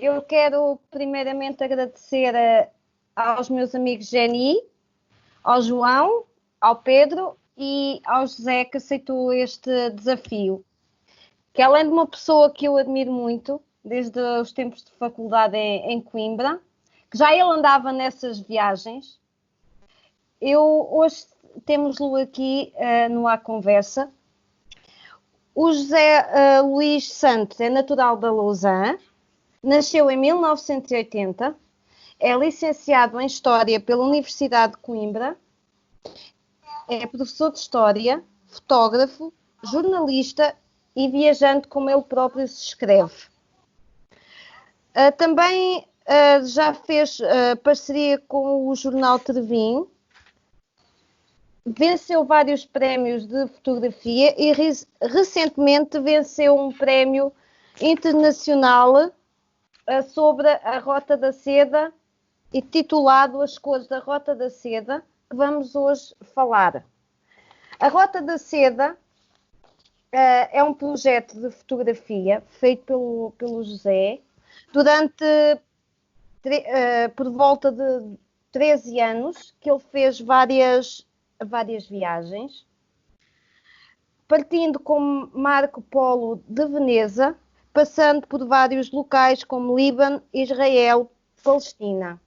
eu quero primeiramente agradecer aos meus amigos Jenny, ao João, ao Pedro e ao José que aceitou este desafio. Que além de uma pessoa que eu admiro muito, desde os tempos de faculdade em Coimbra, que já ele andava nessas viagens, hoje temos-lo aqui no À Conversa. O José Luís Santos é natural da Lausanne, nasceu em 1980, é licenciado em História pela Universidade de Coimbra, é professor de História, fotógrafo, jornalista e viajante, como ele próprio se escreve. Também já fez parceria com o jornal Trevin, venceu vários prémios de fotografia e recentemente venceu um prémio internacional sobre a Rota da Seda e titulado As Cores da Rota da Seda, que vamos hoje falar. A Rota da Seda é um projeto de fotografia feito pelo José durante por volta de 13 anos, que ele fez várias viagens, partindo com Marco Polo de Veneza, passando por vários locais como Líbano, Israel, Palestina.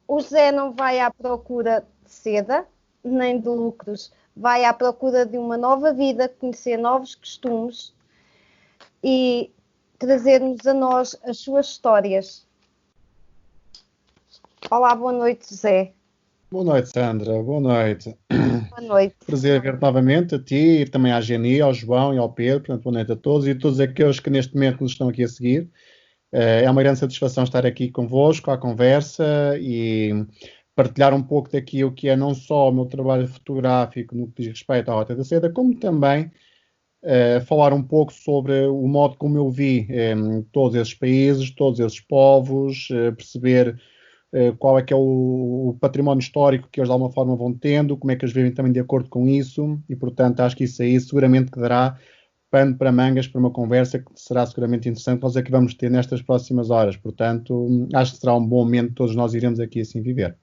O José não vai à procura de seda, nem de lucros, vai à procura de uma nova vida, conhecer novos costumes e trazer-nos a nós as suas histórias. Olá, boa noite, José. Boa noite, Sandra. Boa noite. Boa noite. Prazer ver-te novamente, a ti e também à Geni, ao João e ao Pedro. Portanto, boa noite a todos e todos aqueles que neste momento nos estão aqui a seguir. É uma grande satisfação estar aqui convosco, à conversa e partilhar um pouco daquilo que é não só o meu trabalho fotográfico no que diz respeito à Rota da Seda, como também falar um pouco sobre o modo como eu vi todos esses países, todos esses povos, perceber qual é que é o património histórico que eles de alguma forma vão tendo, como é que eles vivem também de acordo com isso e, portanto, acho que isso aí seguramente que dará pano para mangas para uma conversa que será seguramente interessante, nós é que vamos ter nestas próximas horas. Portanto, acho que será um bom momento, todos nós iremos aqui assim viver.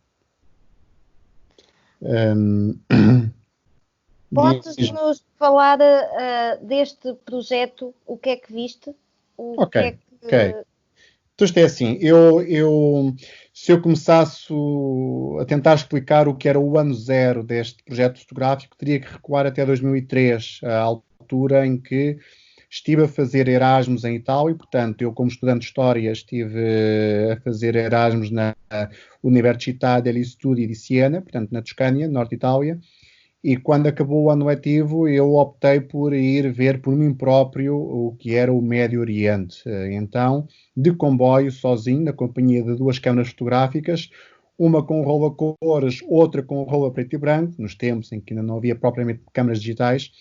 Podes-nos falar deste projeto, o que é que viste? Ok. Então isto é assim, se eu começasse a tentar explicar o que era o ano zero deste projeto fotográfico, teria que recuar até 2003, a altura em que estive a fazer Erasmus em Itália, e, portanto, eu como estudante de História estive a fazer Erasmus na Università degli Studi di Siena, portanto, na Toscânia, norte de Itália, e quando acabou o ano letivo eu optei por ir ver por mim próprio o que era o Médio Oriente. Então, de comboio, sozinho, na companhia de duas câmaras fotográficas, uma com rola cores, outra com rola preto e branco, nos tempos em que ainda não havia propriamente câmaras digitais,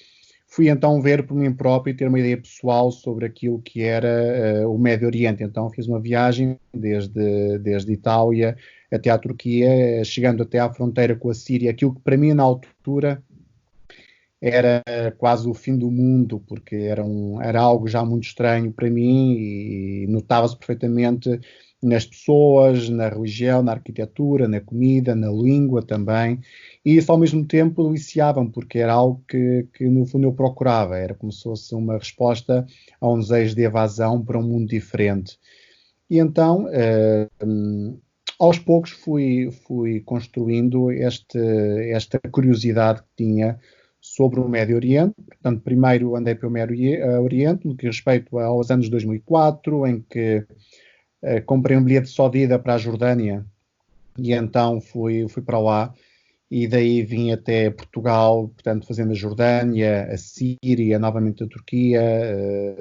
fui então ver por mim próprio e ter uma ideia pessoal sobre aquilo que era o Médio Oriente. Então fiz uma viagem desde Itália até à Turquia, chegando até à fronteira com a Síria, aquilo que para mim na altura era quase o fim do mundo, porque era algo já muito estranho para mim e notava-se perfeitamente nas pessoas, na religião, na arquitetura, na comida, na língua também, e isso ao mesmo tempo deliciava-me, porque era algo que no fundo eu procurava, era como se fosse uma resposta a um desejo de evasão para um mundo diferente. E então, aos poucos fui construindo esta curiosidade que tinha sobre o Médio Oriente. Portanto, primeiro andei pelo Médio Oriente, no que respeito aos anos 2004, em que comprei um bilhete só de ida para a Jordânia e então fui para lá e daí vim até Portugal, portanto fazendo a Jordânia, a Síria, novamente a Turquia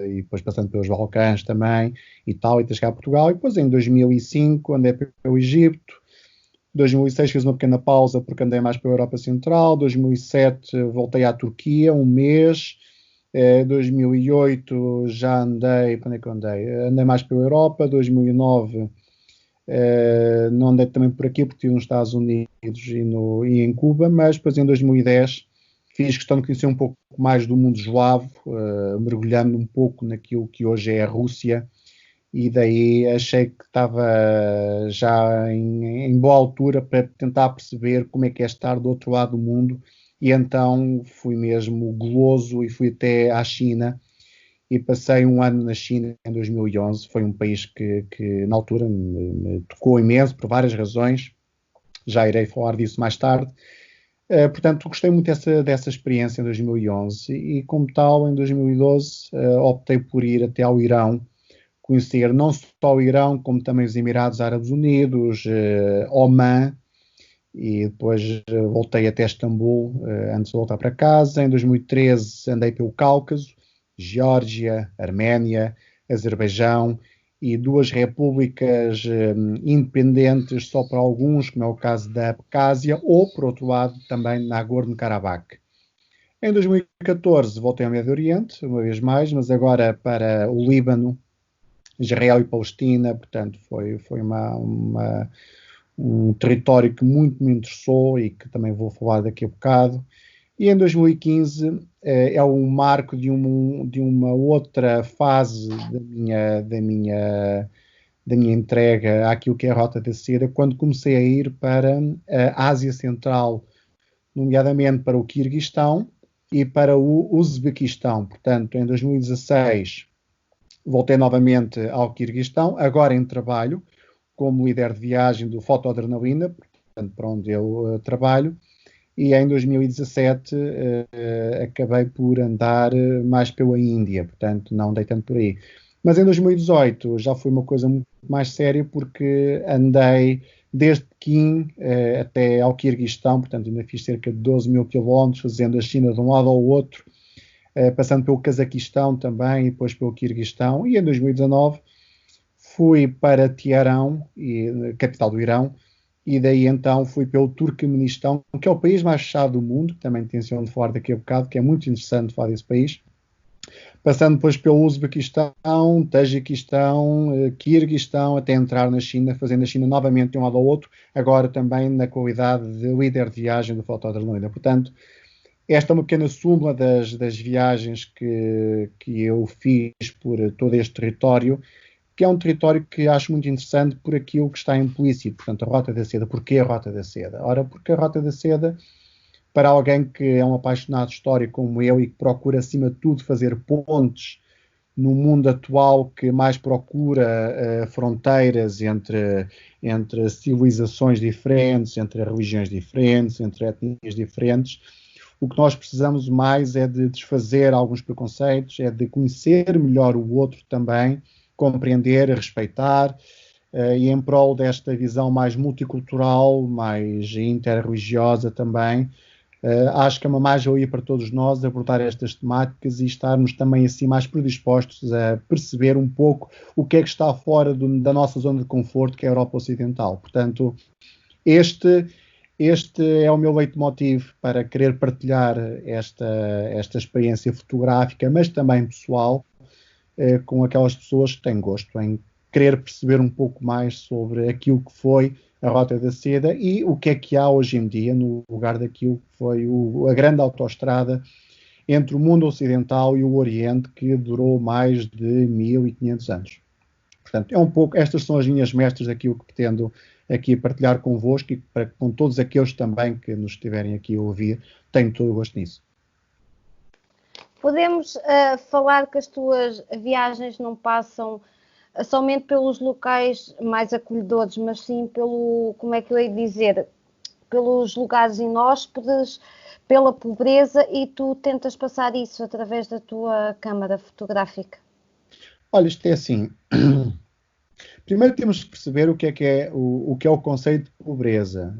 e depois passando pelos Balcãs também e tal, e até chegar a Portugal. E depois em 2005 andei pelo Egito, 2006 fiz uma pequena pausa porque andei mais pela Europa Central, 2007 voltei à Turquia um mês, 2008 já andei, para onde é que eu andei? Andei mais pela Europa, 2009 não andei também por aqui porque estive nos Estados Unidos e em Cuba, mas depois em 2010 fiz questão de conhecer um pouco mais do mundo eslavo, mergulhando um pouco naquilo que hoje é a Rússia e daí achei que estava já em boa altura para tentar perceber como é que é estar do outro lado do mundo, e então fui mesmo goloso e fui até à China e passei um ano na China em 2011. Foi um país que na altura me tocou imenso por várias razões, já irei falar disso mais tarde. Portanto, gostei muito dessa experiência em 2011 e, como tal, em 2012 optei por ir até ao Irão, conhecer não só o Irão, como também os Emirados Árabes Unidos, Oman, e depois voltei até Istambul antes de voltar para casa. Em 2013 andei pelo Cáucaso, Geórgia, Arménia, Azerbaijão e duas repúblicas independentes só para alguns, como é o caso da Abcásia, ou, por outro lado, também Nagorno-Karabakh. Em 2014 voltei ao Médio Oriente, uma vez mais, mas agora para o Líbano, Israel e Palestina. Portanto, foi um território que muito me interessou e que também vou falar daqui a bocado. E em 2015 é o marco de uma outra fase da minha entrega àquilo que é a Rota da Seda, quando comecei a ir para a Ásia Central, nomeadamente para o Quirguistão e para o Uzbequistão. Portanto, em 2016 voltei novamente ao Quirguistão, agora em trabalho, como líder de viagem do Fotoadrenalina, portanto, para onde eu trabalho, e em 2017 acabei por andar mais pela Índia, portanto, não andei tanto por aí. Mas em 2018 já foi uma coisa muito mais séria, porque andei desde Pequim até ao Quirguistão, portanto, ainda fiz cerca de 12 mil quilómetros, fazendo a China de um lado ao outro, passando pelo Cazaquistão também e depois pelo Quirguistão. E em 2019 fui para Teherão, capital do Irão, e daí então fui pelo Turcomenistão, que é o país mais fechado do mundo, que também tenciono de falar daqui a bocado, que é muito interessante falar desse país. Passando depois pelo Uzbequistão, Tajiquistão, Quirguistão, até entrar na China, fazendo a China novamente de um lado ao outro, agora também na qualidade de líder de viagem do Fotoadrenalina. Portanto, esta é uma pequena súmula das viagens que eu fiz por todo este território, que é um território que acho muito interessante por aquilo que está implícito. Portanto, a Rota da Seda. Porquê a Rota da Seda? Ora, porque a Rota da Seda, para alguém que é um apaixonado de história como eu e que procura, acima de tudo, fazer pontes no mundo atual, que mais procura fronteiras entre civilizações diferentes, entre religiões diferentes, entre etnias diferentes, o que nós precisamos mais é de desfazer alguns preconceitos, é de conhecer melhor o outro também, compreender, respeitar, e em prol desta visão mais multicultural, mais interreligiosa também, acho que é uma mais-valia para todos nós abordar estas temáticas e estarmos também assim mais predispostos a perceber um pouco o que é que está fora da nossa zona de conforto, que é a Europa Ocidental. Portanto, este é o meu leitmotiv para querer partilhar esta experiência fotográfica, mas também pessoal, com aquelas pessoas que têm gosto em querer perceber um pouco mais sobre aquilo que foi a Rota da Seda e o que é que há hoje em dia no lugar daquilo que foi a grande autoestrada entre o mundo ocidental e o Oriente, que durou mais de 1500 anos. Portanto, é um pouco, estas são as linhas mestras daquilo que pretendo aqui partilhar convosco, e para com todos aqueles também que nos estiverem aqui a ouvir. Tenho todo o gosto nisso. Podemos falar que as tuas viagens não passam somente pelos locais mais acolhedores, mas sim como é que eu ia dizer, pelos lugares inóspitos, pela pobreza, e tu tentas passar isso através da tua câmara fotográfica? Olha, isto é assim. Primeiro temos que perceber o que é o conceito de pobreza.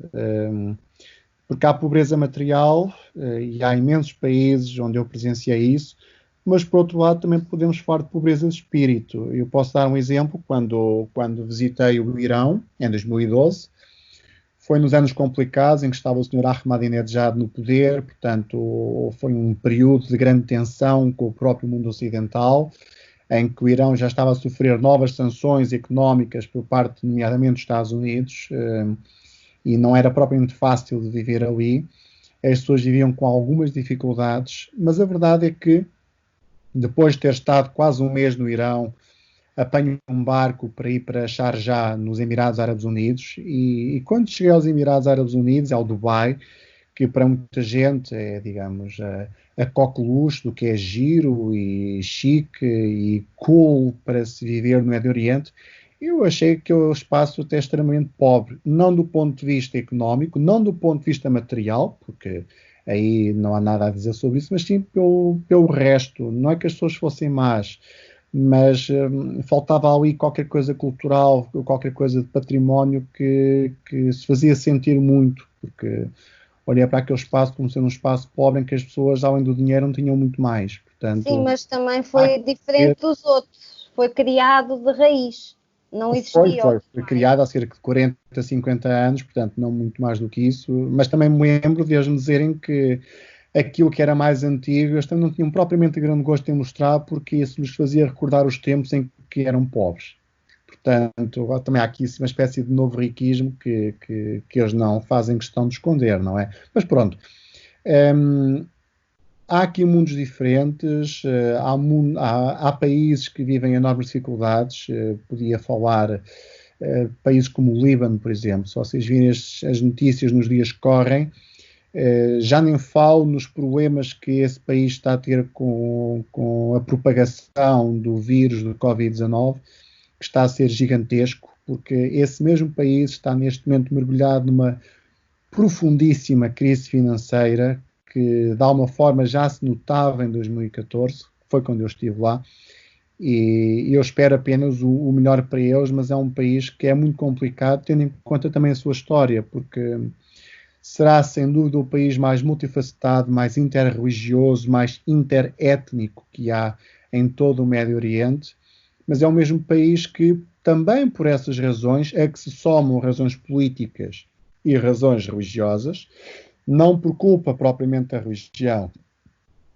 Porque há pobreza material, e há imensos países onde eu presenciei isso, mas por outro lado também podemos falar de pobreza de espírito. Eu posso dar um exemplo. Quando visitei o Irão, em 2012, foi nos anos complicados em que estava o Sr. Ahmadinejad no poder, portanto foi um período de grande tensão com o próprio mundo ocidental, em que o Irão já estava a sofrer novas sanções económicas por parte, nomeadamente, dos Estados Unidos, e não era propriamente fácil de viver ali. As pessoas viviam com algumas dificuldades, mas a verdade é que, depois de ter estado quase um mês no Irão, apanho um barco para ir para Sharjah, nos Emirados Árabes Unidos, e quando cheguei aos Emirados Árabes Unidos, ao Dubai, que para muita gente é, digamos, a coqueluche do que é giro e chique e cool para se viver no Médio Oriente, eu achei que o espaço até extremamente pobre, não do ponto de vista económico, não do ponto de vista material, porque aí não há nada a dizer sobre isso, mas sim pelo resto. Não é que as pessoas fossem más, mas faltava ali qualquer coisa cultural, qualquer coisa de património que se fazia sentir muito, porque olhei para aquele espaço como sendo um espaço pobre em que as pessoas, além do dinheiro, não tinham muito mais. Sim, Portanto, mas também foi diferente dos outros. Foi criado de raiz. Não existia foi outro mais. criado há cerca de 40, 50 anos, portanto, não muito mais do que isso, mas também me lembro de eles me dizerem que aquilo que era mais antigo, eles também não tinham propriamente grande gosto em mostrar, porque isso lhes fazia recordar os tempos em que eram pobres. Portanto, também há aqui uma espécie de novo riquismo que eles não fazem questão de esconder, não é? Mas pronto. Há aqui mundos diferentes, há países que vivem enormes dificuldades, podia falar países como o Líbano, por exemplo, se vocês virem as notícias nos dias que correm, já nem falo nos problemas que esse país está a ter com a propagação do vírus do Covid-19, que está a ser gigantesco, porque esse mesmo país está neste momento mergulhado numa profundíssima crise financeira que de alguma forma já se notava em 2014, foi quando eu estive lá, e eu espero apenas o melhor para eles, mas é um país que é muito complicado, tendo em conta também a sua história, porque será sem dúvida o país mais multifacetado, mais interreligioso, mais interétnico que há em todo o Médio Oriente, mas é o mesmo país que também por essas razões é que se somam razões políticas e razões religiosas, não por culpa propriamente da religião,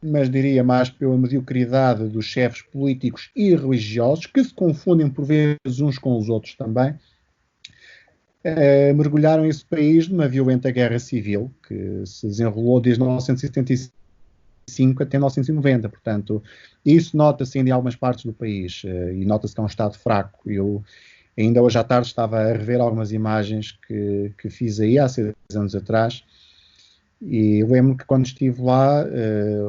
mas diria mais pela mediocridade dos chefes políticos e religiosos, que se confundem por vezes uns com os outros também, mergulharam esse país numa violenta guerra civil, que se desenrolou desde 1975 até 1990, portanto, isso nota-se ainda em algumas partes do país, e nota-se que é um Estado fraco. Eu ainda hoje à tarde estava a rever algumas imagens que fiz aí há 6 anos atrás, e lembro que quando estive lá,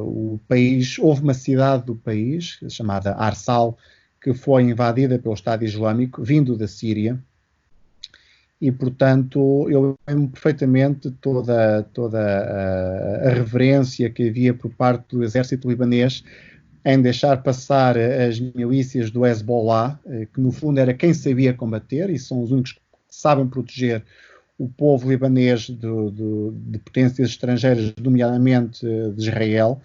o país, houve uma cidade do país, chamada Arsal, que foi invadida pelo Estado Islâmico, vindo da Síria, e portanto eu lembro perfeitamente toda a reverência que havia por parte do exército libanês em deixar passar as milícias do Hezbollah, que no fundo era quem sabia combater, e são os únicos que sabem proteger o povo libanês de potências estrangeiras, nomeadamente de Israel,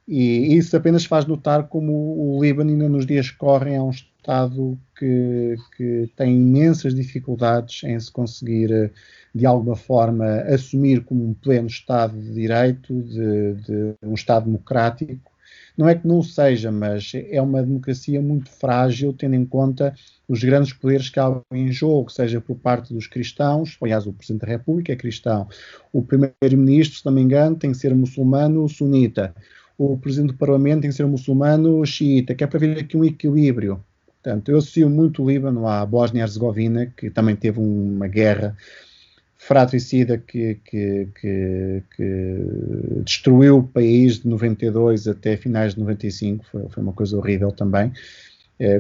e isso apenas faz notar como o Líbano ainda nos dias que correm é um Estado que tem imensas dificuldades em se conseguir, de alguma forma, assumir como um pleno Estado de Direito, de um Estado democrático. Não é que não seja, mas é uma democracia muito frágil, tendo em conta os grandes poderes que há em jogo, seja por parte dos cristãos, aliás, o Presidente da República é cristão, o Primeiro-Ministro, se não me engano, tem que ser muçulmano sunita, o Presidente do Parlamento tem que ser muçulmano xiita, que é para ver aqui um equilíbrio. Portanto, eu associo muito o Líbano à Bósnia-Herzegovina, que também teve uma guerra fratricida que destruiu o país de 92 até finais de 95, foi uma coisa horrível também.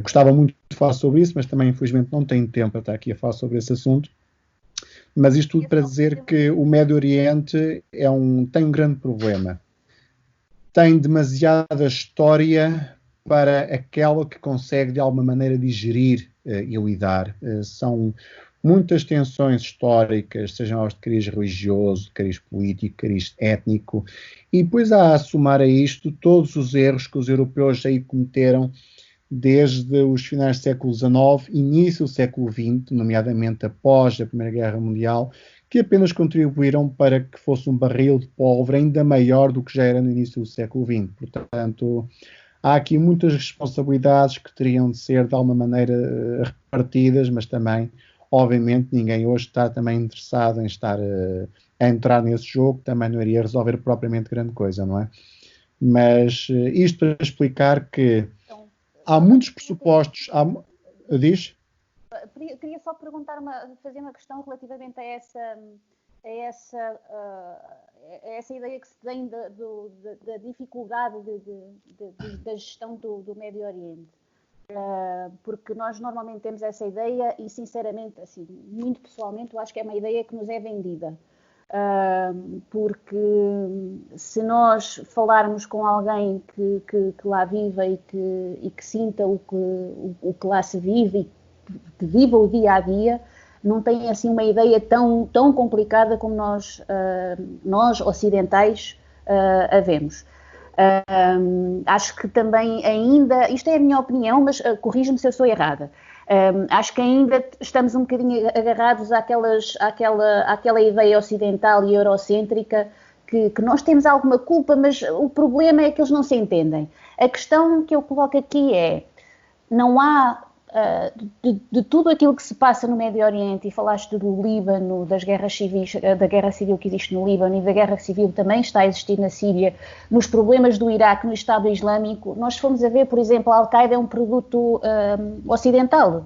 Gostava muito de falar sobre isso, mas também infelizmente não tenho tempo para estar aqui a falar sobre esse assunto. Mas isto tudo para dizer que o Médio Oriente tem um grande problema. Tem demasiada história para aquela que consegue de alguma maneira digerir e lidar. São muitas tensões históricas, sejam elas de cariz religioso, de cariz político, de cariz étnico, e depois há a somar a isto todos os erros que os europeus aí cometeram desde os finais do século XIX, início do século XX, nomeadamente após a Primeira Guerra Mundial, que apenas contribuíram para que fosse um barril de pólvora ainda maior do que já era no início do século XX. Portanto, há aqui muitas responsabilidades que teriam de ser de alguma maneira repartidas, mas também, obviamente, ninguém hoje está também interessado em estar a entrar nesse jogo, também não iria resolver propriamente grande coisa, não é? Mas isto para explicar que há muitos pressupostos. Diz? Queria só fazer uma questão relativamente a essa ideia que se tem da dificuldade da gestão do Médio Oriente. Porque nós normalmente temos essa ideia e, sinceramente, assim, muito pessoalmente, eu acho que é uma ideia que nos é vendida. Porque se nós falarmos com alguém que lá viva e que sinta o que lá se vive e que viva o dia a dia, não tem assim uma ideia tão complicada como nós ocidentais a vemos. Acho que também ainda, isto é a minha opinião, mas corrija-me se eu sou errada. Acho que ainda estamos um bocadinho agarrados àquela ideia ocidental e eurocêntrica que nós temos alguma culpa, mas o problema é que eles não se entendem. A questão que eu coloco aqui é, não há, de tudo aquilo que se passa no Médio Oriente, e falaste do Líbano, das guerras civis, da guerra civil que existe no Líbano e da guerra civil que também está a existir na Síria, nos problemas do Iraque, no Estado Islâmico, nós fomos a ver, por exemplo, a Al-Qaeda é um produto ocidental.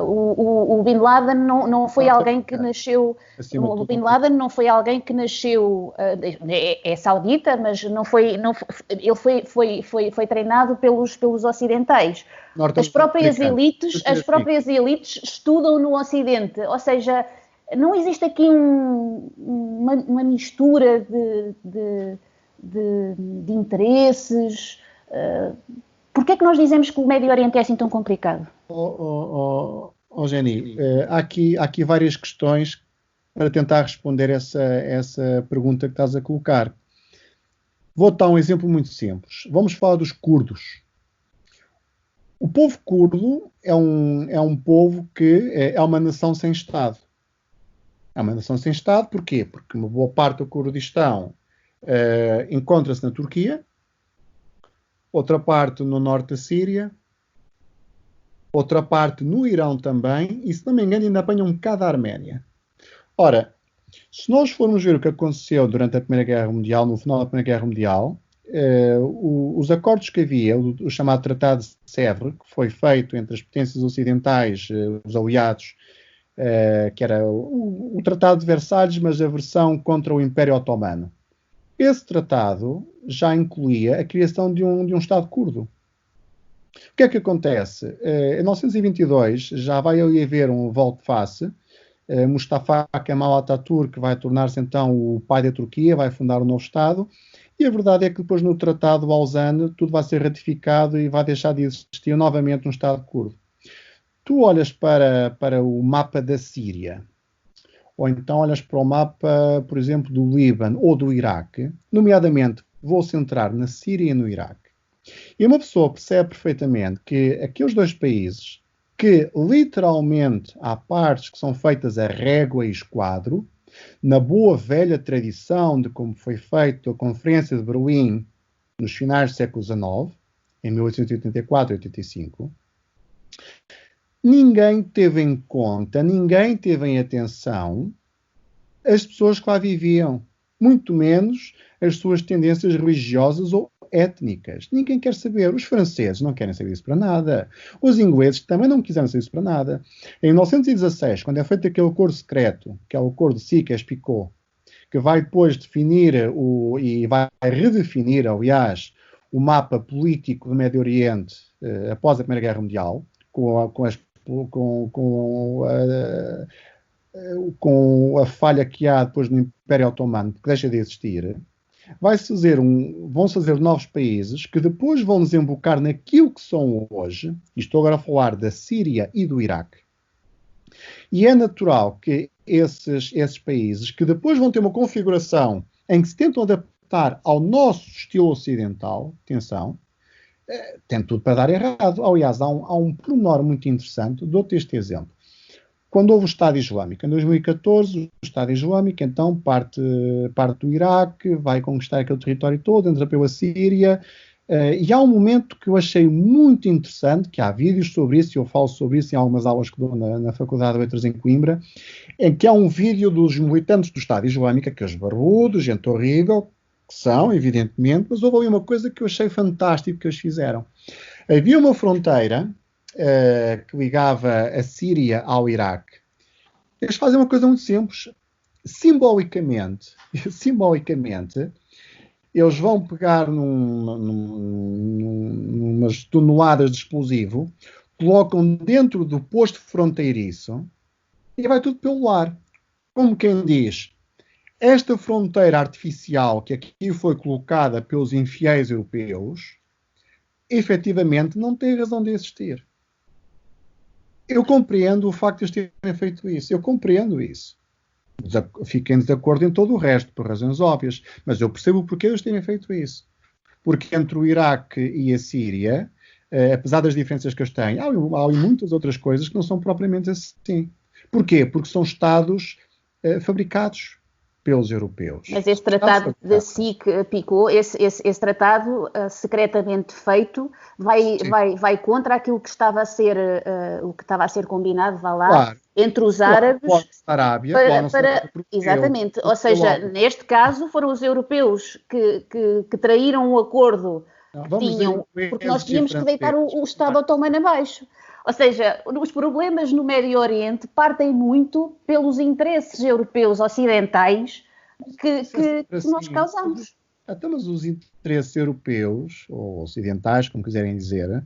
O Bin Laden não foi alguém que nasceu. O Bin Laden não foi alguém que nasceu. É saudita, mas não foi. Ele foi treinado pelos ocidentais. As próprias elites estudam no Ocidente, ou seja, não existe aqui uma mistura de interesses. Porquê é que nós dizemos que o Médio Oriente é assim tão complicado? Jenny, há aqui várias questões para tentar responder essa pergunta que estás a colocar. Vou dar um exemplo muito simples. Vamos falar dos curdos. O povo curdo é um povo que é uma nação sem Estado. É uma nação sem Estado, porquê? Porque uma boa parte do Kurdistão encontra-se na Turquia, outra parte no norte da Síria, outra parte no Irão também, e se não me engano ainda apanha um bocado a Arménia. Ora, se nós formos ver o que aconteceu durante a Primeira Guerra Mundial, no final da Primeira Guerra Mundial, os acordos que havia, o chamado Tratado de Sèvres, que foi feito entre as potências ocidentais, os aliados, que era o Tratado de Versalhes, mas a versão contra o Império Otomano. Esse tratado já incluía a criação de um Estado curdo. O que é que acontece? Em 1922 já vai ali haver um volte-face. Mustafa Kemal Atatürk vai tornar-se então o pai da Turquia, vai fundar um novo Estado, e a verdade é que depois no Tratado de Lausanne tudo vai ser ratificado e vai deixar de existir novamente um Estado curdo. Tu olhas para o mapa da Síria, ou então olhas para o mapa, por exemplo, do Líbano ou do Iraque, nomeadamente vou centrar na Síria e no Iraque, e uma pessoa percebe perfeitamente que aqueles dois países, que literalmente há partes que são feitas a régua e esquadro, na boa velha tradição de como foi feito a Conferência de Berlim nos finais do século XIX, em 1884 e 85, ninguém teve em conta, ninguém teve em atenção as pessoas que lá viviam, muito menos as suas tendências religiosas ou étnicas. Ninguém quer saber. Os franceses não querem saber isso para nada. Os ingleses também não quiseram saber isso para nada. Em 1916, quando é feito aquele acordo secreto, que é o acordo de Sykes-Picot, que vai depois definir e vai redefinir, aliás, o mapa político do Médio Oriente após a Primeira Guerra Mundial, com a falha que há depois no Império Otomano, que deixa de existir, vão-se fazer novos países que depois vão desembocar naquilo que são hoje, e estou agora a falar da Síria e do Iraque, e é natural que esses países, que depois vão ter uma configuração em que se tentam adaptar ao nosso estilo ocidental, atenção, tem tudo para dar errado. Aliás, há um pormenor muito interessante, dou-te este exemplo. Quando houve o Estado Islâmico, em 2014, o Estado Islâmico, então, parte do Iraque, vai conquistar aquele território todo, entra pela Síria, e há um momento que eu achei muito interessante, que há vídeos sobre isso, e eu falo sobre isso em algumas aulas que dou na Faculdade de Letras em Coimbra, em que há um vídeo dos militantes do Estado Islâmico, aqueles barbudos, gente horrível, que são, evidentemente, mas houve ali uma coisa que eu achei fantástica que eles fizeram. Havia uma fronteira que ligava a Síria ao Iraque. Eles fazem uma coisa muito simples. Simbolicamente, eles vão pegar numas toneladas de explosivo, colocam dentro do posto fronteiriço e vai tudo pelo ar. Como quem diz, esta fronteira artificial que aqui foi colocada pelos infiéis europeus, efetivamente não tem razão de existir. Eu compreendo o facto de eles terem feito isso. Eu compreendo isso. Fiquem em desacordo em todo o resto, por razões óbvias. Mas eu percebo o porquê de eles terem feito isso. Porque entre o Iraque e a Síria, apesar das diferenças que eles têm, há muitas outras coisas que não são propriamente assim. Porquê? Porque são Estados fabricados pelos europeus. Mas esse tratado da SIC-Picot, esse tratado secretamente feito, vai contra aquilo que estava a ser, o que estava a ser combinado, claro, entre os árabes. Arábia, exatamente. Ou seja, neste caso foram os europeus que traíram o acordo que tinham, porque nós tínhamos que deitar o Estado otomano abaixo. Ou seja, os problemas no Médio Oriente partem muito pelos interesses europeus ocidentais que nós causamos. Então, mas os interesses europeus, ou ocidentais, como quiserem dizer,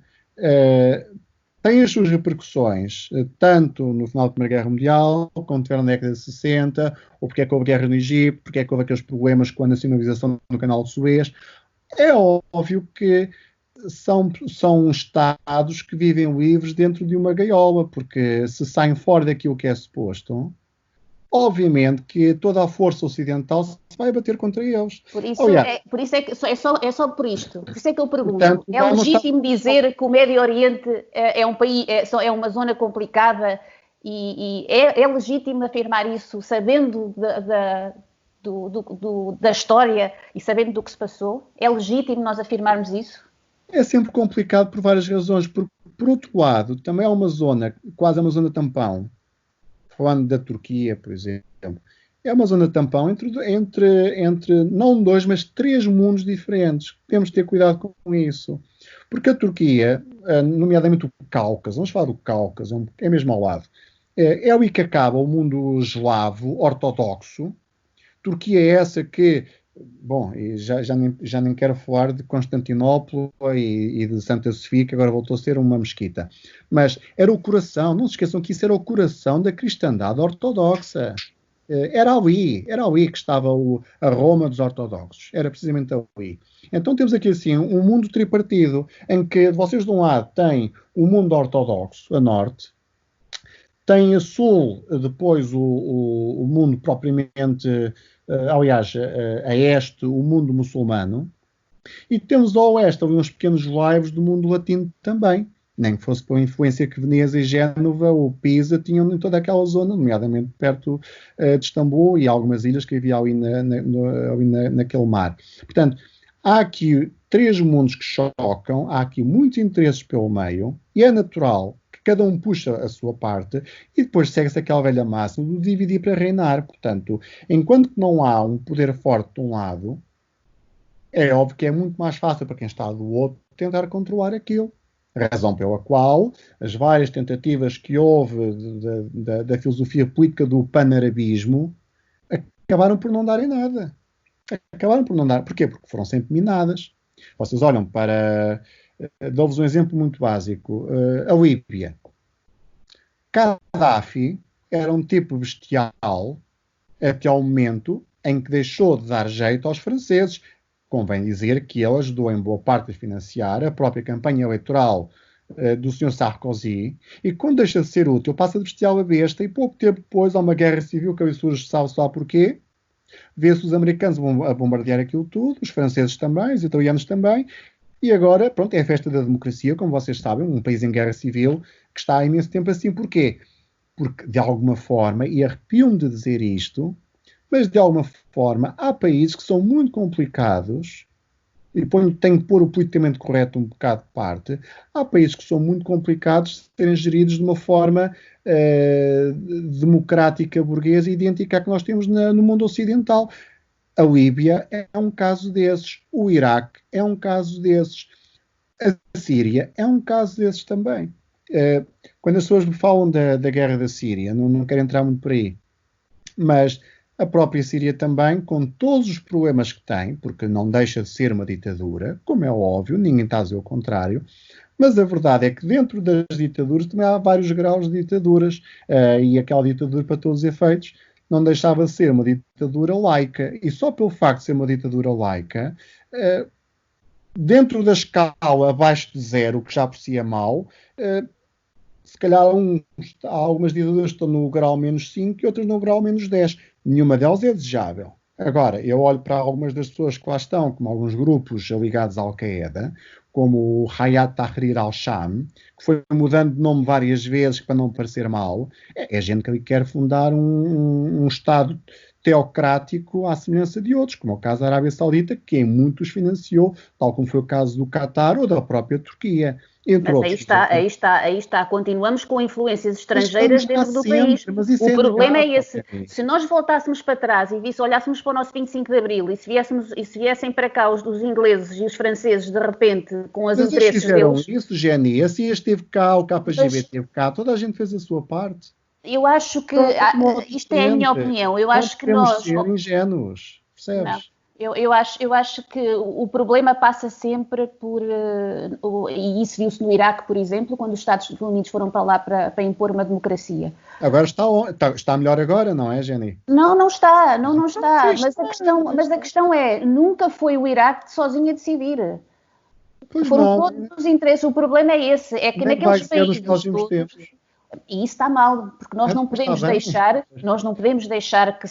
têm as suas repercussões, tanto no final da Primeira Guerra Mundial, como tiveram na década de 60, ou porque é que houve guerra no Egito, porque é que houve aqueles problemas com a nacionalização no Canal de Suez. É óbvio que são estados que vivem livres dentro de uma gaiola, porque se saem fora daquilo que é suposto, obviamente que toda a força ocidental se vai bater contra eles. Por isso é só por isto. Por isso é que eu pergunto. Portanto, é legítimo dizer que o Médio Oriente é um país, é uma zona complicada e é legítimo afirmar isso sabendo da história e sabendo do que se passou? É legítimo nós afirmarmos isso? É sempre complicado por várias razões. Por outro lado, também é uma zona, quase uma zona tampão. Falando da Turquia, por exemplo. É uma zona tampão entre não 2, mas 3 mundos diferentes. Temos de ter cuidado com isso. Porque a Turquia, nomeadamente o Cáucaso, vamos falar do Cáucaso, é mesmo ao lado, é o que acaba o mundo eslavo, ortodoxo. Turquia é essa que... Bom, e já nem quero falar de Constantinopla e de Santa Sofia, que agora voltou a ser uma mesquita. Mas era o coração, não se esqueçam que isso era o coração da cristandade ortodoxa. Era ali que estava a Roma dos ortodoxos. Era precisamente ali. Então temos aqui assim um mundo tripartido, em que vocês de um lado têm o mundo ortodoxo, a norte, tem a sul, depois o mundo propriamente... aliás, a este, o mundo muçulmano, e temos ao oeste ali uns pequenos laivos do mundo latino também. Nem que fosse pela influência que Veneza e Génova ou Pisa tinham em toda aquela zona, nomeadamente perto de Istambul e algumas ilhas que havia ali naquele mar. Portanto, há aqui 3 mundos que chocam, há aqui muitos interesses pelo meio, e é natural que cada um puxa a sua parte e depois segue-se aquela velha máxima de dividir para reinar. Portanto, enquanto que não há um poder forte de um lado, é óbvio que é muito mais fácil para quem está do outro tentar controlar aquilo. A razão pela qual as várias tentativas que houve da filosofia política do panarabismo acabaram por não darem nada. Acabaram por não dar. Porquê? Porque foram sempre minadas. Vocês olham para... Dou-vos um exemplo muito básico. A Líbia. Gaddafi era um tipo bestial até ao momento em que deixou de dar jeito aos franceses. Convém dizer que ele ajudou em boa parte a financiar a própria campanha eleitoral do Sr. Sarkozy, e quando deixa de ser útil passa de bestial a besta, e pouco tempo depois há uma guerra civil que ali surge, sabe só porquê? Vê-se os americanos a bombardear aquilo tudo, os franceses também, os italianos também, e agora, pronto, é a festa da democracia, como vocês sabem, um país em guerra civil que está há imenso tempo assim. Porquê? Porque, de alguma forma, e arrepio-me de dizer isto, mas de alguma forma há países que são muito complicados, e tenho que pôr o politicamente correto um bocado de parte, há países que são muito complicados de serem geridos de uma forma democrática, burguesa e idêntica à que nós temos no mundo ocidental. A Líbia é um caso desses, o Iraque é um caso desses. A Síria é um caso desses também. Quando as pessoas me falam da guerra da Síria, não quero entrar muito por aí, mas a própria Síria também, com todos os problemas que tem, porque não deixa de ser uma ditadura, como é óbvio, ninguém está a dizer o contrário, mas a verdade é que dentro das ditaduras também há vários graus de ditaduras, e aquela ditadura, para todos os efeitos, não deixava de ser uma ditadura laica. E só pelo facto de ser uma ditadura laica, dentro da escala abaixo de 0, que já por si é mau, se calhar há algumas ditaduras que estão no grau menos 5 e outras no grau menos 10. Nenhuma delas é desejável. Agora, eu olho para algumas das pessoas que lá estão, como alguns grupos ligados à Al-Qaeda, como o Hayat Tahrir al-Sham, que foi mudando de nome várias vezes para não parecer mal. É gente que quer fundar um Estado teocrático à semelhança de outros, como é o caso da Arábia Saudita, que em muitos financiou, tal como foi o caso do Qatar ou da própria Turquia. Mas aí está. Continuamos com influências estrangeiras dentro do país. O problema é esse. Se nós voltássemos para trás e olhássemos para o nosso 25 de Abril e se viessem para cá os ingleses e os franceses, de repente, com as interesses deles... isso, Jenny. A CIA esteve cá, o KGB esteve cá, toda a gente fez a sua parte. Eu acho que... isto é a minha opinião. Eu acho que nós... ser ingênuos, percebes? Não. Eu acho que o problema passa sempre por... e isso viu-se no Iraque, por exemplo, quando os Estados Unidos foram para lá para impor uma democracia. Agora está melhor agora, não é, Jenny? Não está. Mas a questão é, nunca foi o Iraque sozinho a decidir. Foram todos os interesses. O problema é esse, é que naqueles países todos... E isso está mal, porque nós não podemos deixar que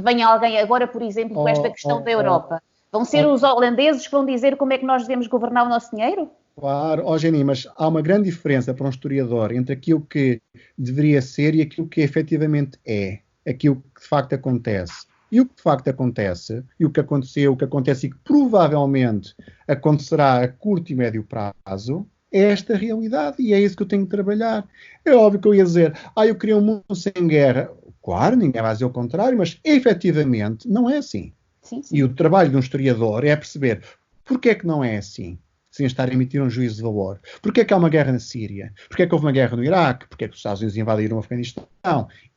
venha alguém agora, por exemplo, com esta questão da Europa. Vão ser os holandeses que vão dizer como é que nós devemos governar o nosso dinheiro? Claro, Jenny, mas há uma grande diferença para um historiador entre aquilo que deveria ser e aquilo que efetivamente é, aquilo que de facto acontece. E o que de facto acontece, e o que aconteceu, o que acontece e que provavelmente acontecerá a curto e médio prazo, é esta realidade e é isso que eu tenho de trabalhar. É óbvio que eu ia dizer, eu queria um mundo sem guerra. Claro, ninguém vai dizer o contrário, mas efetivamente não é assim. Sim. E o trabalho de um historiador é perceber porque é que não é assim, sem estar a emitir um juízo de valor. Porque é que há uma guerra na Síria? Porque é que houve uma guerra no Iraque? Porque é que os Estados Unidos invadiram o Afeganistão?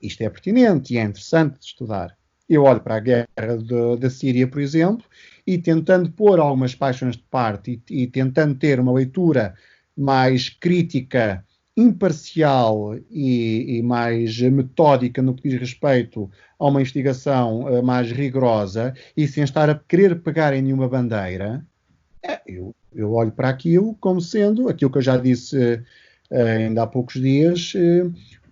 Isto é pertinente e é interessante de estudar. Eu olho para a guerra da Síria, por exemplo, e tentando pôr algumas paixões de parte e tentando ter uma leitura mais crítica, imparcial e mais metódica no que diz respeito a uma investigação mais rigorosa e sem estar a querer pegar em nenhuma bandeira, eu olho para aquilo como sendo, aquilo que eu já disse ainda há poucos dias,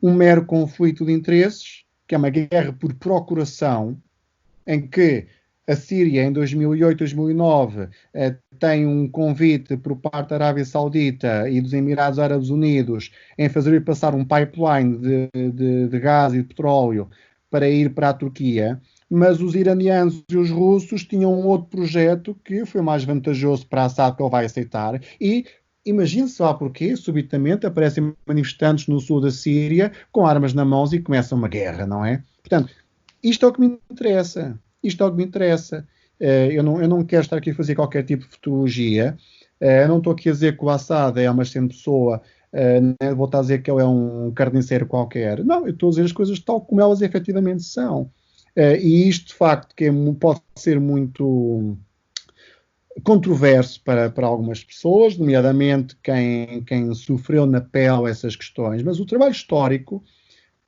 um mero conflito de interesses, que é uma guerra por procuração, em que a Síria, em 2008, 2009, tem um convite por parte da Arábia Saudita e dos Emirados Árabes Unidos em fazer passar um pipeline de gás e de petróleo para ir para a Turquia, mas os iranianos e os russos tinham um outro projeto que foi mais vantajoso para Assad, que ele vai aceitar, e imagine-se lá porquê, subitamente aparecem manifestantes no sul da Síria com armas na mão e começa uma guerra, não é? Portanto, isto é o que me interessa. Eu não quero estar aqui a fazer qualquer tipo de futurologia. Eu não estou aqui a dizer que o Assad é uma excelente pessoa, vou estar a dizer que ele é um carniceiro qualquer. Não, eu estou a dizer as coisas tal como elas efetivamente são. E isto, de facto, que pode ser muito controverso para algumas pessoas, nomeadamente quem sofreu na pele essas questões, mas o trabalho histórico,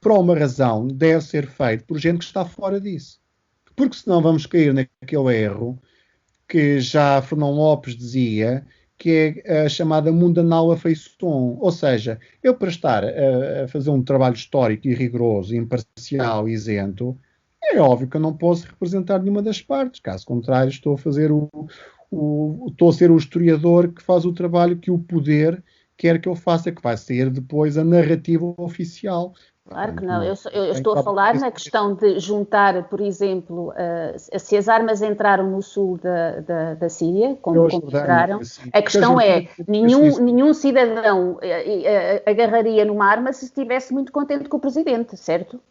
por uma razão, deve ser feito por gente que está fora disso. Porque senão vamos cair naquele erro que já Fernão Lopes dizia, que é a chamada mundanal afeição. Ou seja, eu para estar a fazer um trabalho histórico e rigoroso, imparcial e isento, é óbvio que eu não posso representar nenhuma das partes. Caso contrário, estou a ser o historiador que faz o trabalho que o poder quer que eu faça, que vai ser depois a narrativa oficial. Claro que não. Eu estou a falar na questão de juntar, por exemplo, se as armas entraram no sul da Síria, como entraram, a questão é, nenhum cidadão agarraria numa arma se estivesse muito contente com o presidente, certo?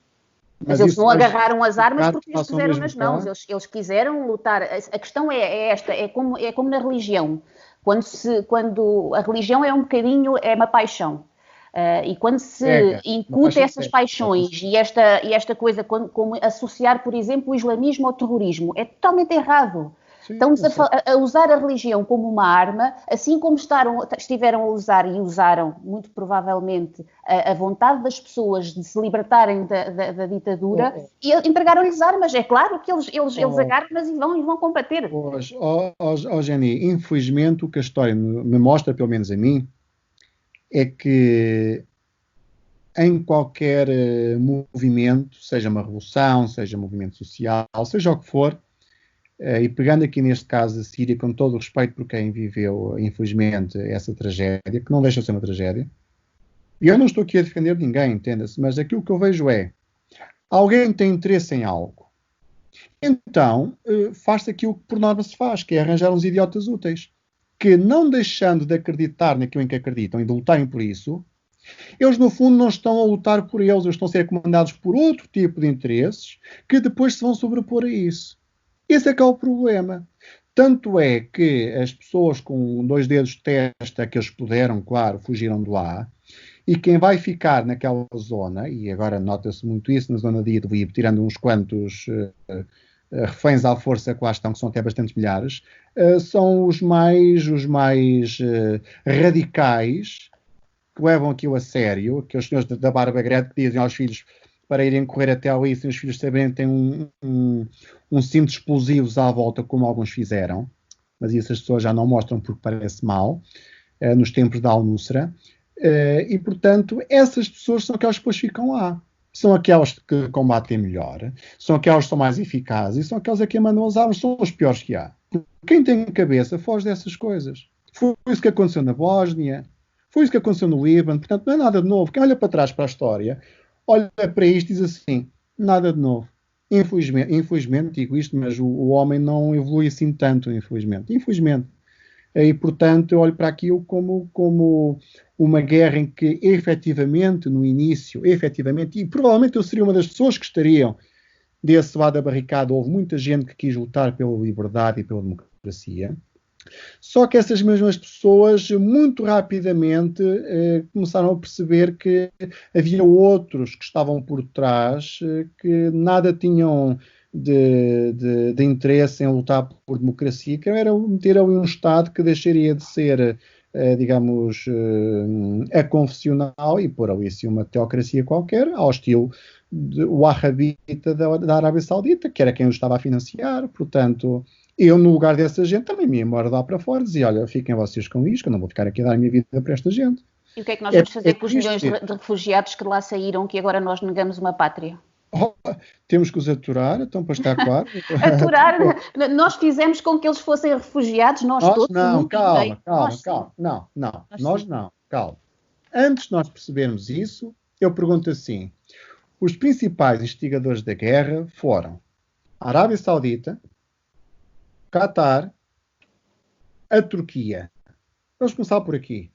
Mas eles não agarraram as armas porque lhes puseram nas mãos. Eles quiseram lutar. A questão é esta, é como na religião. Quando a religião é um bocadinho, é uma paixão. E quando se incuta essas paixões e esta coisa, como associar, por exemplo, o islamismo ao terrorismo, é totalmente errado. Sim, estamos a usar a religião como uma arma, assim como estiveram a usar e usaram, muito provavelmente, a vontade das pessoas de se libertarem da ditadura e entregaram-lhes armas. É claro que eles agarram, mas e vão combater. Jenny, infelizmente o que a história me mostra, pelo menos a mim, é que em qualquer movimento, seja uma revolução, seja um movimento social, seja o que for, e pegando aqui neste caso a Síria, com todo o respeito por quem viveu, infelizmente, essa tragédia, que não deixa de ser uma tragédia, e eu não estou aqui a defender ninguém, entenda-se, mas aquilo que eu vejo é, alguém tem interesse em algo, então faz-se aquilo que por norma se faz, que é arranjar uns idiotas úteis, que não deixando de acreditar naquilo em que acreditam e de lutarem por isso, eles no fundo não estão a lutar por eles estão a ser comandados por outro tipo de interesses que depois se vão sobrepor a isso. Esse é que é o problema. Tanto é que as pessoas com 2 dedos de testa que eles puderam, claro, fugiram de lá, e quem vai ficar naquela zona, e agora nota-se muito isso na zona de Idlib, tirando uns quantos reféns à força que lá estão, que são até bastantes milhares, são os mais radicais, que levam aquilo a sério, aqueles senhores da barba grande que dizem aos filhos para irem correr até ali, sem os filhos saberem que têm um cinto de explosivos à volta, como alguns fizeram, mas isso as pessoas já não mostram porque parece mal, nos tempos da Al-Nusra, e portanto essas pessoas são aquelas que depois ficam lá, são aquelas que combatem melhor, são aquelas que são mais eficazes, e são aquelas a quem mandam as armas, são os piores que há. Quem tem cabeça foge dessas coisas. Foi isso que aconteceu na Bósnia, foi isso que aconteceu no Líbano, portanto não é nada de novo. Quem olha para trás para a história, olha para isto e diz assim, nada de novo. Infelizmente digo isto, mas o homem não evolui assim tanto, infelizmente. E, portanto, eu olho para aquilo como uma guerra em que, efetivamente, no início, e provavelmente eu seria uma das pessoas que estariam desse lado da barricada, houve muita gente que quis lutar pela liberdade e pela democracia. Só que essas mesmas pessoas, muito rapidamente, começaram a perceber que havia outros que estavam por trás, que nada tinham de interesse em lutar por democracia, que era meter ali um Estado que deixaria de ser, digamos, aconfessional e pôr ali assim, uma teocracia qualquer, ao estilo o Wahhabita da Arábia Saudita, que era quem o estava a financiar. Portanto, eu, no lugar dessa gente, também me ia embora lá para fora e dizia, olha, fiquem vocês com isto, que eu não vou ficar aqui a dar a minha vida para esta gente. E o que é que nós vamos fazer com os milhões de refugiados que lá saíram, que agora nós negamos uma pátria? Temos que os aturar, então para estar claro. Aturar? Nós fizemos com que eles fossem refugiados, nós todos. Não, calma. Nós não, calma. Antes de nós percebermos isso, eu pergunto assim, os principais instigadores da guerra foram a Arábia Saudita, Qatar, a Turquia. Vamos começar por aqui.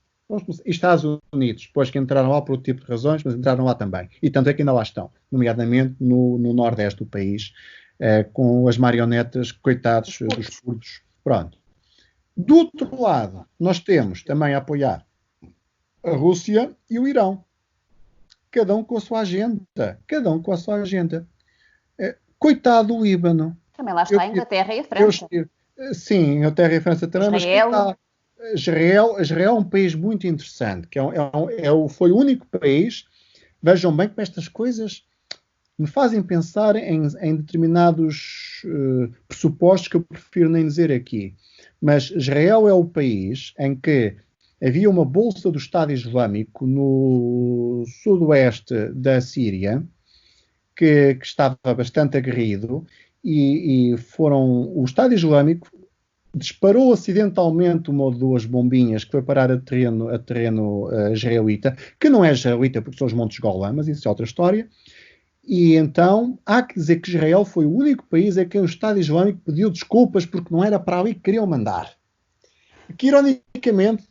E Estados Unidos, depois que entraram lá por outro tipo de razões, mas entraram lá também. E tanto é que ainda lá estão, nomeadamente no nordeste do país, com as marionetas, coitados dos curdos. Pronto. Do outro lado, nós temos também a apoiar a Rússia e o Irão. Cada um com a sua agenda. Coitado do Líbano. Também lá está a Inglaterra e a França. Sim, a Inglaterra e a França também. Israel. Mas Israel é um país muito interessante, que foi o único país, vejam bem como estas coisas me fazem pensar em determinados pressupostos que eu prefiro nem dizer aqui. Mas Israel é o país em que havia uma bolsa do Estado Islâmico no sudoeste da Síria, que estava bastante aguerrido, e o Estado Islâmico disparou acidentalmente uma ou duas bombinhas que foi parar a terreno israelita, que não é israelita porque são os Montes Golã, mas isso é outra história. E então há que dizer que Israel foi o único país em que o Estado Islâmico pediu desculpas porque não era para ali que queriam mandar. Que, ironicamente,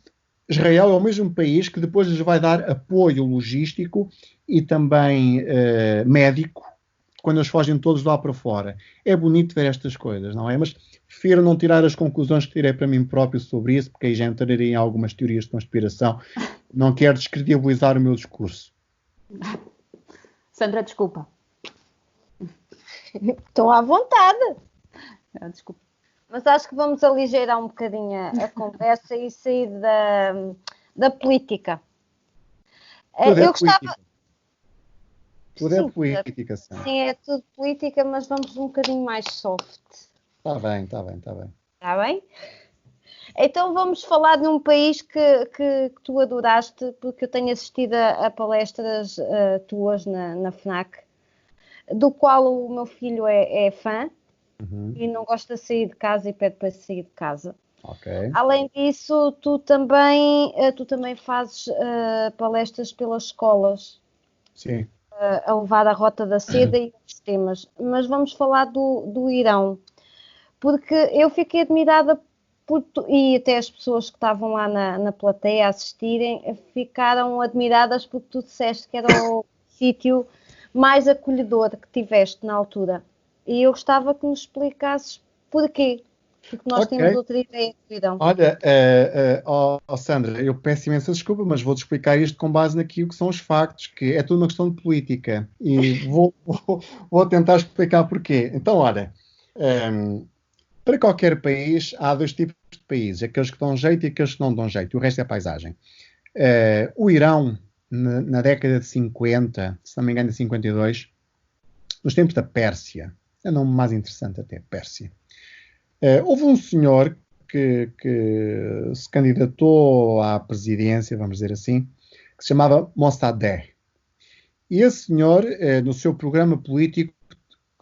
Israel é o mesmo país que depois lhes vai dar apoio logístico e também médico quando eles fogem todos lá para fora. É bonito ver estas coisas, não é? Mas prefiro não tirar as conclusões que tirei para mim próprio sobre isso, porque aí já entraria em algumas teorias de conspiração. Não quero descredibilizar o meu discurso. Sandra, desculpa. Estou à vontade. Desculpa. Mas acho que vamos aligeirar um bocadinho a conversa e sair da política. Tudo é Eu gostava... política. Tudo é política, Sandra. Sim, é tudo política, mas vamos um bocadinho mais soft. Está bem. Está bem? Então vamos falar de um país que tu adoraste, porque eu tenho assistido a palestras tuas na FNAC, do qual o meu filho é fã. E não gosta de sair de casa e pede para sair de casa. Okay. Além disso, tu também fazes palestras pelas escolas. Sim. A levar a Rota da Seda e outros temas. Mas vamos falar do Irão. Porque eu fiquei admirada e até as pessoas que estavam lá na plateia a assistirem ficaram admiradas porque tu disseste que era o sítio mais acolhedor que tiveste na altura. E eu gostava que nos explicasses porquê. Porque nós temos outra ideia do Irão. Olha, Sandra, eu peço imensa desculpa, mas vou-te explicar isto com base naquilo que são os factos, que é tudo uma questão de política. E vou tentar explicar porquê. Então, olha, para qualquer país há dois tipos de países, aqueles que dão jeito e aqueles que não dão jeito. O resto é paisagem. O Irão, na década de 50, se não me engano, de 52, nos tempos da Pérsia, é o nome mais interessante até, Pérsia. Houve um senhor que se candidatou à presidência, vamos dizer assim, que se chamava Mossadegh. E esse senhor, no seu programa político,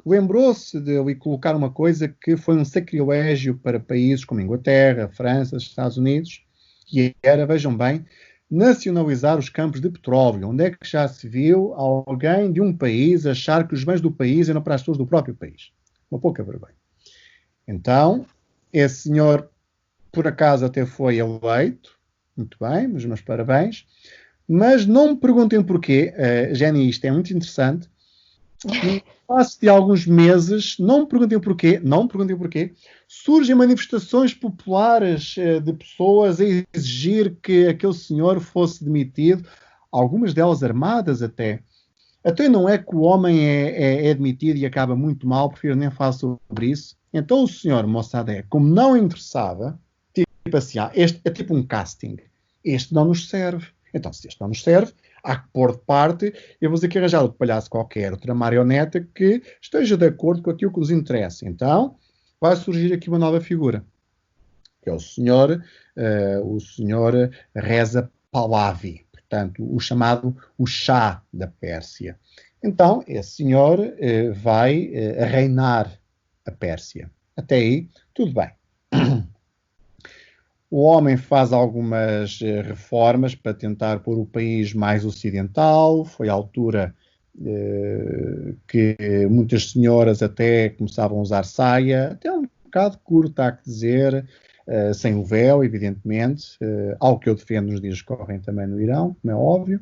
lembrou-se de ali colocar uma coisa que foi um sacrilégio para países como Inglaterra, França, Estados Unidos, que era, vejam bem, nacionalizar os campos de petróleo. Onde é que já se viu alguém de um país achar que os bens do país eram para as pessoas do próprio país? Uma pouca vergonha. Então, esse senhor, por acaso, até foi eleito. Muito bem, os meus parabéns. Mas não me perguntem porquê. Jenny, isto é muito interessante. No espaço de alguns meses, não me perguntem porquê, surgem manifestações populares de pessoas a exigir que aquele senhor fosse demitido, algumas delas armadas até. Até não é que o homem é demitido e acaba muito mal, prefiro nem falar sobre isso. Então o senhor Mossadegh, como não interessava, tipo assim, este é tipo um casting, este não nos serve. Então se este não nos serve, há que pôr de parte, eu vou dizer que arranjar outro palhaço qualquer, outra marioneta que esteja de acordo com aquilo que nos interessa. Então, vai surgir aqui uma nova figura, que é o senhor Reza Pahlavi, portanto, o chamado o Shah da Pérsia. Então, esse senhor vai reinar a Pérsia. Até aí, tudo bem. O homem faz algumas reformas para tentar pôr o país mais ocidental. Foi a altura que muitas senhoras até começavam a usar saia, até um bocado curta, há que dizer, sem o véu, evidentemente, algo que eu defendo nos dias que correm também no Irão, como é óbvio.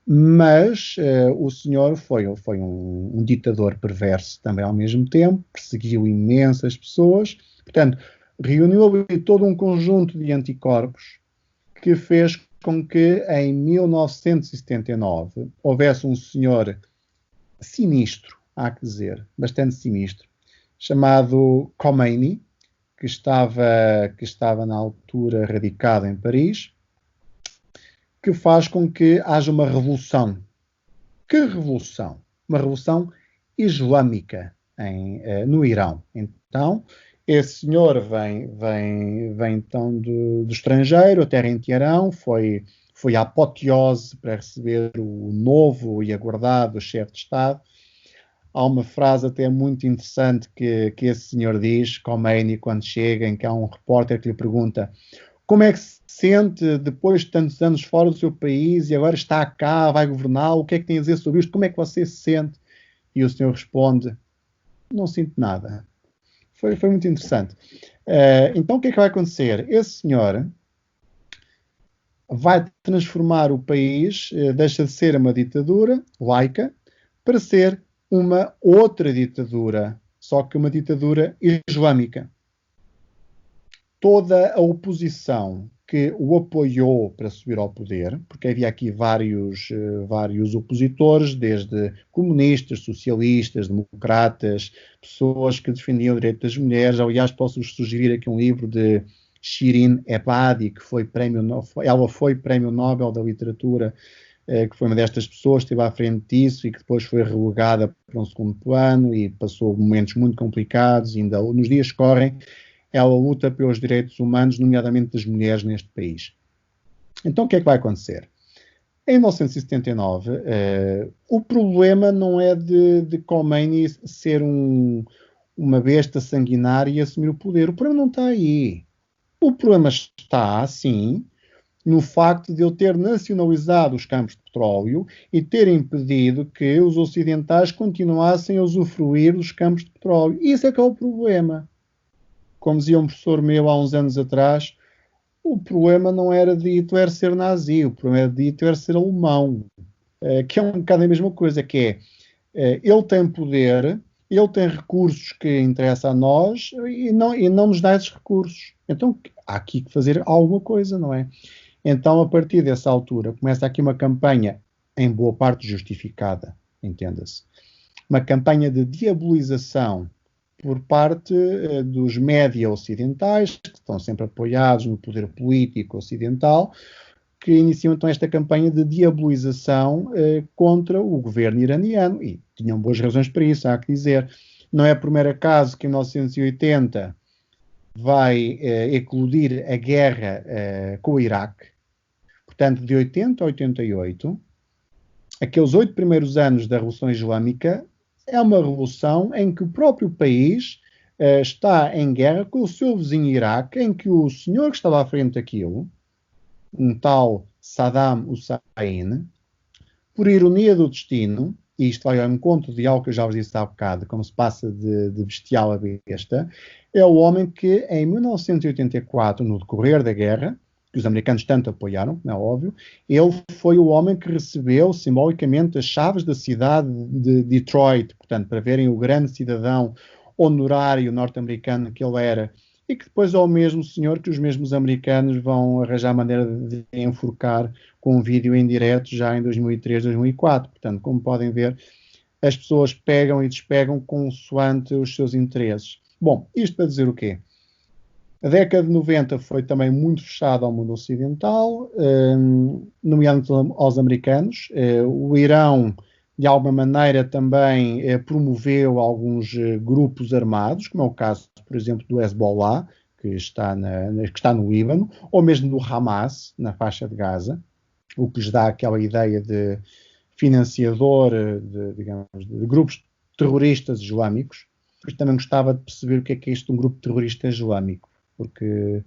Mas o senhor foi um ditador perverso também ao mesmo tempo, perseguiu imensas pessoas, portanto, reuniu ali todo um conjunto de anticorpos que fez com que em 1979 houvesse um senhor sinistro, há que dizer, bastante sinistro, chamado Khomeini, que estava na altura radicado em Paris, que faz com que haja uma revolução. Que revolução? Uma revolução islâmica no Irão. Então, esse senhor vem então do estrangeiro, a terra em Teherão, foi a apoteose para receber o novo e aguardado chefe de Estado. Há uma frase até muito interessante que esse senhor diz, Khomeini, quando chega, em que há um repórter que lhe pergunta como é que se sente depois de tantos anos fora do seu país e agora está cá, vai governar, o que é que tem a dizer sobre isto, como é que você se sente? E o senhor responde, não sinto nada. Foi muito interessante. Então o que é que vai acontecer? Esse senhor vai transformar o país, deixa de ser uma ditadura laica, para ser uma outra ditadura, só que uma ditadura islâmica. Toda a oposição que o apoiou para subir ao poder, porque havia aqui vários opositores, desde comunistas, socialistas, democratas, pessoas que defendiam o direito das mulheres. Aliás, posso sugerir aqui um livro de Shirin Ebadi, que ela foi Prémio Nobel da Literatura, que foi uma destas pessoas, esteve à frente disso e que depois foi relegada para um segundo plano e passou momentos muito complicados, ainda nos dias que correm. Ela luta pelos direitos humanos, nomeadamente das mulheres neste país. Então, o que é que vai acontecer? Em 1979, o problema não é de Khomeini ser uma besta sanguinária e assumir o poder. O problema não está aí. O problema está, sim, no facto de ele ter nacionalizado os campos de petróleo e ter impedido que os ocidentais continuassem a usufruir dos campos de petróleo. Isso é que é o problema. Como dizia um professor meu há uns anos atrás, o problema não era de Hitler ser nazi, o problema era de Hitler ser alemão, que é um bocado a mesma coisa, que é, ele tem poder, ele tem recursos que interessam a nós e não nos dá esses recursos. Então há aqui que fazer alguma coisa, não é? Então, a partir dessa altura, começa aqui uma campanha, em boa parte justificada, entenda-se, uma campanha de diabolização por parte dos média ocidentais, que estão sempre apoiados no poder político ocidental, que iniciam então esta campanha de diabolização contra o governo iraniano, e tinham boas razões para isso, há que dizer. Não é o primeiro caso que em 1980 vai eclodir a guerra com o Iraque. Portanto, de 80 a 88, aqueles 8 primeiros anos da Revolução Islâmica, é uma revolução em que o próprio país está em guerra com o seu vizinho Iraque, em que o senhor que estava à frente daquilo, um tal Saddam Hussein, por ironia do destino, e isto vai ao encontro de algo que eu já vos disse há bocado, como se passa de bestial a besta, é o homem que em 1984, no decorrer da guerra, que os americanos tanto apoiaram, não é óbvio, ele foi o homem que recebeu simbolicamente as chaves da cidade de Detroit, portanto, para verem o grande cidadão honorário norte-americano que ele era, e que depois é o mesmo senhor que os mesmos americanos vão arranjar maneira de enforcar com um vídeo em direto já em 2003, 2004. Portanto, como podem ver, as pessoas pegam e despegam consoante os seus interesses. Bom, isto para dizer o quê? A década de 90 foi também muito fechada ao mundo ocidental, nomeadamente aos americanos. O Irão, de alguma maneira, também promoveu alguns grupos armados, como é o caso, por exemplo, do Hezbollah, que está no Líbano, ou mesmo do Hamas, na faixa de Gaza, o que lhes dá aquela ideia de financiador de grupos terroristas islâmicos. Mas também gostava de perceber o que é isto de um grupo terrorista islâmico, porque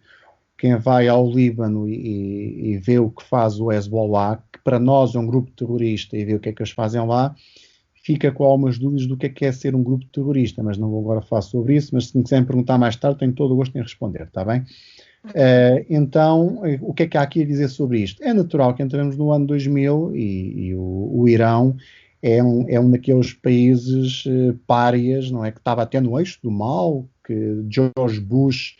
quem vai ao Líbano e vê o que faz o Hezbollah, que para nós é um grupo terrorista, e vê o que é que eles fazem lá, fica com algumas dúvidas do que é ser um grupo terrorista, mas não vou agora falar sobre isso, mas se me quiserem perguntar mais tarde, tenho todo o gosto em responder, está bem? Então, o que é que há aqui a dizer sobre isto? É natural que entramos no ano 2000 e o Irão é um daqueles países párias, não é? Que estava até no eixo do mal, que George Bush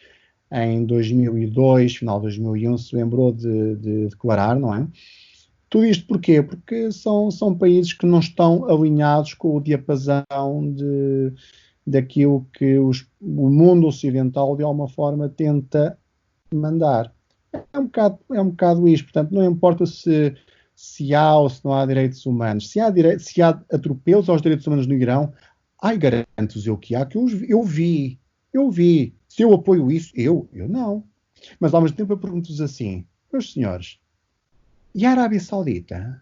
em 2002, final de 2001, se lembrou de declarar, não é? Tudo isto porquê? Porque são países que não estão alinhados com o diapasão daquilo que o mundo ocidental, de alguma forma, tenta mandar. É um bocado isto. Portanto, não importa se há ou se não há direitos humanos. Se há atropelos aos direitos humanos no Irão, garanto-vos eu que há, que eu vi. Se eu apoio isso, eu não. Mas ao mesmo tempo eu pergunto-vos assim, meus senhores, e a Arábia Saudita?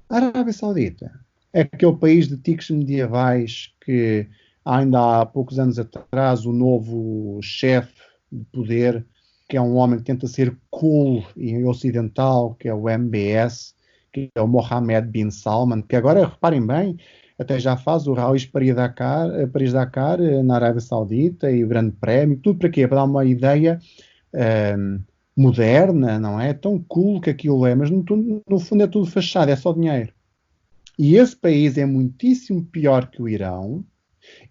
A Arábia Saudita é aquele país de tiques medievais que ainda há poucos anos atrás o novo chefe de poder, que é um homem que tenta ser cool e ocidental, que é o MBS, que é o Mohammed bin Salman, que agora, reparem bem, até já faz o Rally Paris-Dakar na Arábia Saudita e o Grande Prémio, tudo para quê? Para dar uma ideia moderna, não é? Tão cool que aquilo é, mas no fundo é tudo fachado, é só dinheiro. E esse país é muitíssimo pior que o Irão.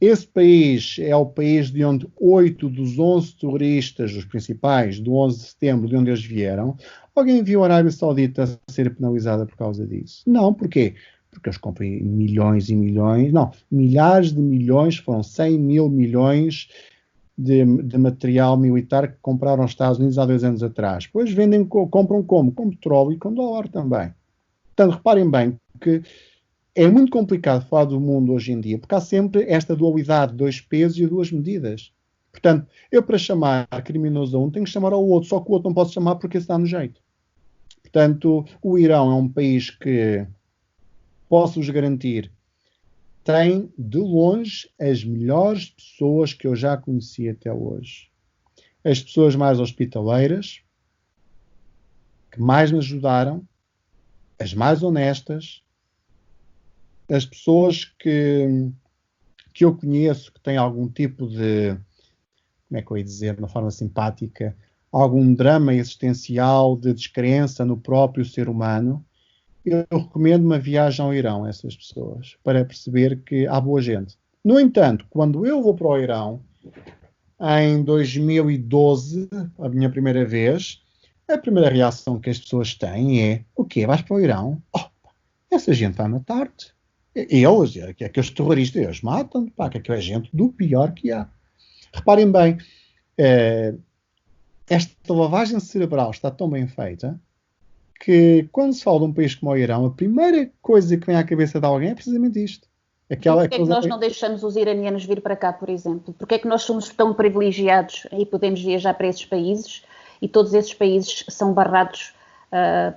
Esse país é o país de onde 8 dos 11 terroristas, os principais, do 11 de setembro, de onde eles vieram. Alguém viu a Arábia Saudita ser penalizada por causa disso? Não, porquê? Porque eles compram milhões e milhões, não, milhares de milhões, foram 100 mil milhões de material militar que compraram os Estados Unidos há 2 anos atrás. Depois vendem, compram como? Com petróleo e com dólar também. Portanto, reparem bem que é muito complicado falar do mundo hoje em dia, porque há sempre esta dualidade de 2 pesos e 2 medidas. Portanto, eu para chamar criminoso a um, tenho que chamar ao outro, só que o outro não posso chamar porque esse dá no jeito. Portanto, o Irão é um país que, posso-vos garantir, tem de longe as melhores pessoas que eu já conheci até hoje. As pessoas mais hospitaleiras, que mais me ajudaram, as mais honestas, as pessoas que eu conheço que têm algum tipo de, como é que eu ia dizer, de uma forma simpática, algum drama existencial de descrença no próprio ser humano, eu recomendo uma viagem ao Irão a essas pessoas, para perceber que há boa gente. No entanto, quando eu vou para o Irão, em 2012, a minha primeira vez, a primeira reação que as pessoas têm é: o quê? Vais para o Irão? Oh, essa gente vai matar-te. Eles, aqueles terroristas, eles matam-te, pá, que aquilo é gente do pior que há. Reparem bem, esta lavagem cerebral está tão bem feita que quando se fala de um país como o Irão, a primeira coisa que vem à cabeça de alguém é precisamente isto. Porquê é que nós não deixamos os iranianos vir para cá, por exemplo? Porquê é que nós somos tão privilegiados e podemos viajar para esses países e todos esses países são barrados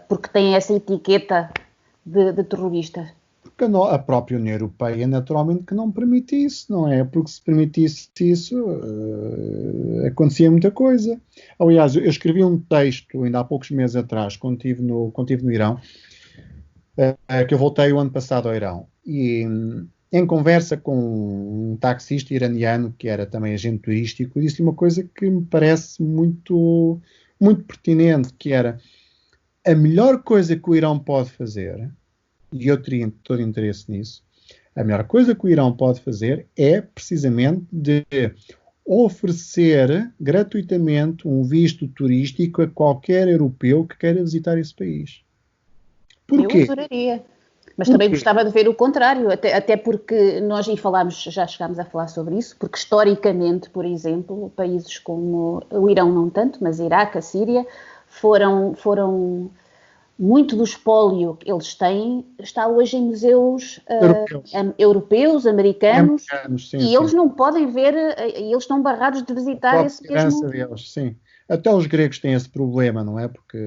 porque têm essa etiqueta de terrorista? Porque a própria União Europeia, naturalmente, que não permite isso, não é? Porque se permitisse isso, acontecia muita coisa. Aliás, eu escrevi um texto, ainda há poucos meses atrás, quando estive no Irão, que eu voltei o ano passado ao Irão. E em conversa com um taxista iraniano, que era também agente turístico, disse uma coisa que me parece muito, muito pertinente, que era: a melhor coisa que o Irão pode fazer, e eu teria todo interesse nisso, a melhor coisa que o Irão pode fazer é precisamente de oferecer gratuitamente um visto turístico a qualquer europeu que queira visitar esse país. Porquê? Eu adoraria. Mas também gostava de ver o contrário, até porque nós já chegámos a falar sobre isso, porque historicamente, por exemplo, países como o Irão não tanto, mas Iraque, a Síria, foram muito do espólio que eles têm está hoje em museus europeus, americanos, sim, e eles não podem ver, eles estão barrados de visitar esse mesmo... Deles, sim. Até os gregos têm esse problema, não é? Porque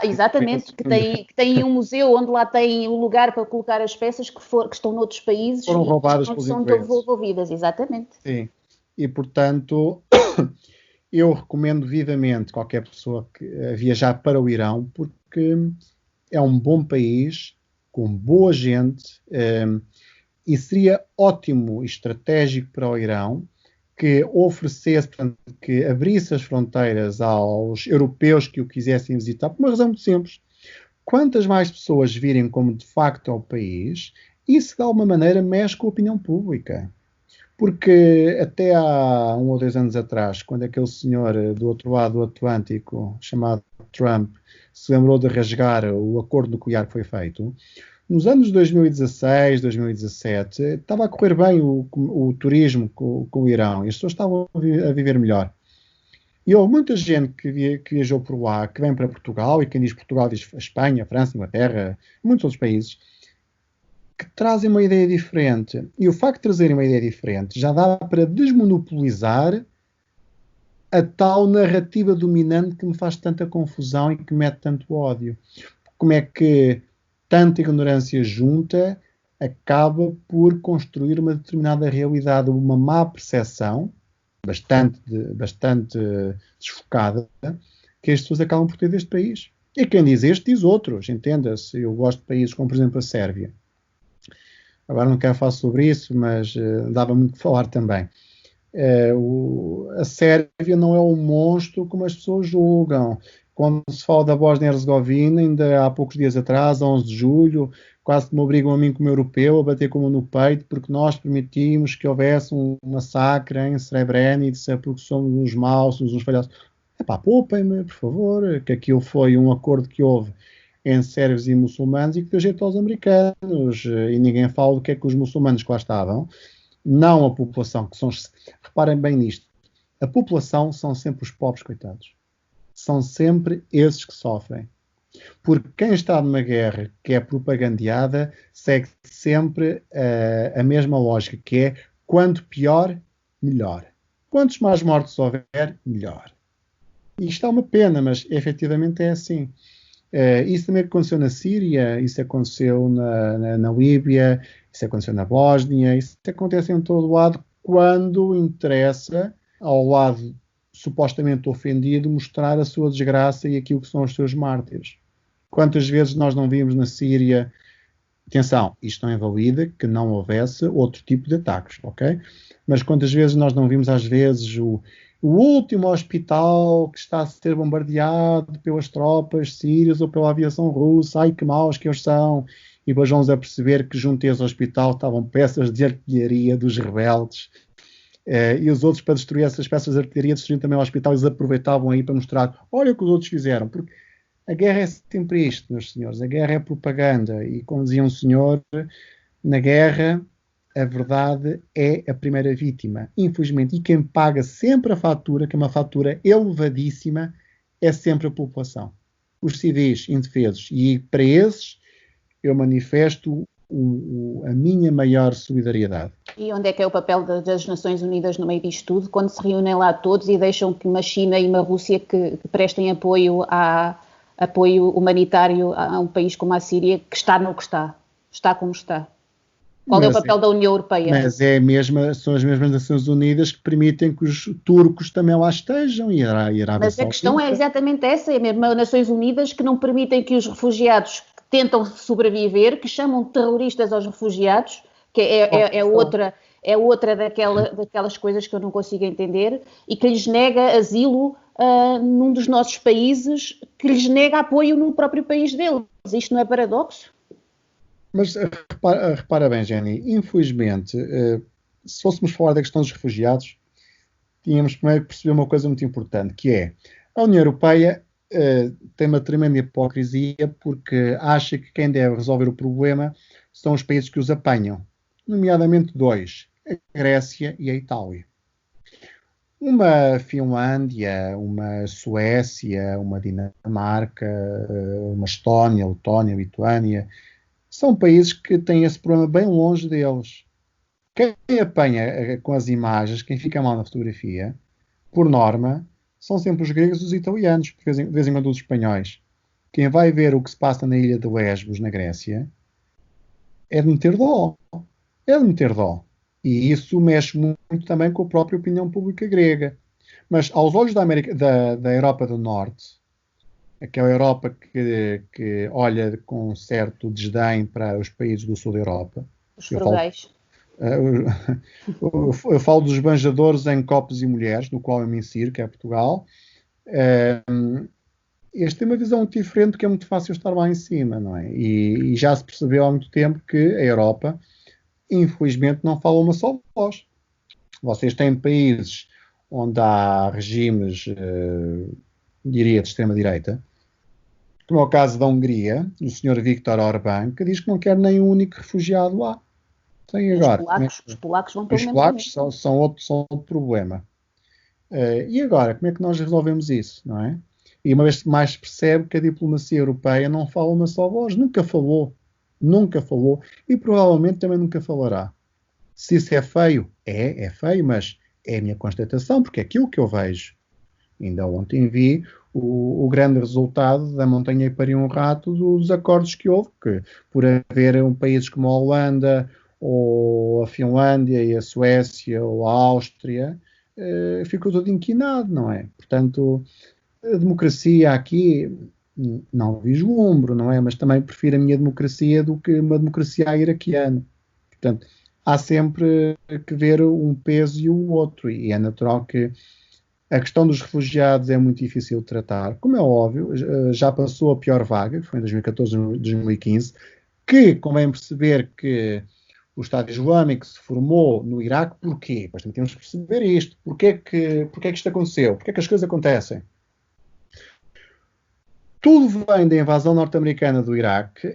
exatamente, que têm um museu onde lá tem um lugar para colocar as peças que estão noutros países foram roubadas e são devolvidas, exatamente. Sim, e portanto eu recomendo vivamente qualquer pessoa que viajar para o Irão, porque é um bom país, com boa gente, e seria ótimo e estratégico para o Irão que oferecesse, portanto, que abrisse as fronteiras aos europeus que o quisessem visitar, por uma razão muito simples. Quantas mais pessoas virem como de facto ao país, isso de alguma maneira mexe com a opinião pública. Porque até há 1 ou 2 anos atrás, quando aquele senhor do outro lado do Atlântico, chamado Trump, se lembrou de rasgar o acordo nuclear que foi feito, nos anos 2016, 2017, estava a correr bem o turismo com o Irão e as pessoas estavam a viver melhor. E houve muita gente que viajou por lá, que vem para Portugal, e quem diz Portugal diz a Espanha, a França, a Inglaterra, muitos outros países, que trazem uma ideia diferente. E o facto de trazerem uma ideia diferente já dá para desmonopolizar a tal narrativa dominante que me faz tanta confusão e que mete tanto ódio. Como é que tanta ignorância junta acaba por construir uma determinada realidade, uma má percepção, bastante desfocada, que as pessoas acabam por ter deste país. E quem diz este, diz outros, entenda-se. Eu gosto de países como, por exemplo, a Sérvia. Agora não quero falar sobre isso, mas dava muito que falar também. A Sérvia não é um monstro como as pessoas julgam, quando se fala da Bósnia-Herzegovina, ainda há poucos dias atrás, 11 de julho, quase que me obrigam a mim como europeu a bater com a mão no peito porque nós permitimos que houvesse um massacre em Srebrenica porque somos uns maus, somos uns falhaços. Epá, poupem-me, por favor, que aquilo foi um acordo que houve entre sérvios e muçulmanos e que deu jeito aos americanos. E ninguém fala do que é que os muçulmanos que lá estavam, não a população, que são... Reparem bem nisto. A população são sempre os pobres, coitados. São sempre esses que sofrem. Porque quem está numa guerra que é propagandeada segue sempre a mesma lógica, que é quanto pior, melhor. Quantos mais mortos houver, melhor. E isto é uma pena, mas efetivamente é assim. Isso também aconteceu na Síria, isso aconteceu na Líbia, isso aconteceu na Bósnia, isso acontece em todo lado quando interessa ao lado supostamente ofendido mostrar a sua desgraça e aquilo que são os seus mártires. Quantas vezes nós não vimos na Síria, atenção, isto não invalida que não houvesse outro tipo de ataques, ok? Mas quantas vezes nós não vimos às vezes o último hospital que está a ser bombardeado pelas tropas sírias ou pela aviação russa, ai que maus que eles são, e vamos a perceber que junto a esse hospital estavam peças de artilharia dos rebeldes, e os outros, para destruir essas peças de artilharia, destruíam também o hospital, eles aproveitavam aí para mostrar, olha o que os outros fizeram, porque a guerra é sempre isto, meus senhores, a guerra é propaganda, e como dizia um senhor, na guerra a verdade é a primeira vítima, infelizmente, e quem paga sempre a fatura, que é uma fatura elevadíssima, é sempre a população, os civis indefesos, e para esses eu manifesto a minha maior solidariedade. E onde é que é o papel das Nações Unidas no meio disto tudo, quando se reúnem lá todos e deixam que uma China e uma Rússia que prestem apoio humanitário a um país como a Síria, que está no que está como está? Qual é o papel da União Europeia? Mas são as mesmas Nações Unidas que permitem que os turcos também lá estejam e a Arábia Mas a questão é exatamente essa, é mesmo as Nações Unidas que não permitem que os refugiados que tentam sobreviver, que chamam de terroristas aos refugiados, que é outra daquelas coisas que eu não consigo entender, e que lhes nega asilo num dos nossos países, que lhes nega apoio no próprio país deles. Isto não é paradoxo? Mas repara bem, Jenny, infelizmente, se fôssemos falar da questão dos refugiados, tínhamos primeiro que perceber uma coisa muito importante, que é a União Europeia tem uma tremenda hipocrisia porque acha que quem deve resolver o problema são os países que os apanham, nomeadamente dois, a Grécia e a Itália. Uma Finlândia, uma Suécia, uma Dinamarca, uma Estónia, Letónia, Lituânia, são países que têm esse problema bem longe deles. Quem apanha com as imagens, quem fica mal na fotografia, por norma, são sempre os gregos e os italianos, de vez em quando os espanhóis. Quem vai ver o que se passa na ilha de Lesbos, na Grécia, é de meter dó. É de meter dó. E isso mexe muito também com a própria opinião pública grega. Mas aos olhos da Europa do Norte, aquela Europa que olha com um certo desdém para os países do sul da Europa. Os frugais. Eu falo dos banjadores em copos e mulheres, no qual eu me insiro, que é Portugal. Este tem uma visão muito diferente, que é muito fácil estar lá em cima, não é? E já se percebeu há muito tempo que a Europa, infelizmente, não fala uma só voz. Vocês têm países onde há regimes, diria, de extrema-direita, como é o caso da Hungria, do Sr. Viktor Orbán, que diz que não quer nem um único refugiado lá. Então, e agora? Os polacos vão pelo Os mesmo polacos são outro problema. E agora, como é que nós resolvemos isso, não é? E uma vez mais se percebe que a diplomacia europeia não fala uma só voz, nunca falou, e provavelmente também nunca falará. Se isso é feio, é feio, mas é a minha constatação, porque é aquilo que eu vejo. Ainda ontem vi o grande resultado da montanha e pariu um rato dos acordos que houve, que por haver países como a Holanda, ou a Finlândia e a Suécia, ou a Áustria, ficou tudo inquinado, não é? Portanto, a democracia aqui não vislumbro, não é? Mas também prefiro a minha democracia do que uma democracia iraquiana. Portanto, há sempre que ver um peso e o outro, e é natural que A questão dos refugiados é muito difícil de tratar. Como é óbvio, já passou a pior vaga, que foi em 2014, 2015, que convém perceber que o Estado Islâmico se formou no Iraque. Porquê? Pois também temos que perceber isto. Porquê é que isto aconteceu? Porquê é que as coisas acontecem? Tudo vem da invasão norte-americana do Iraque,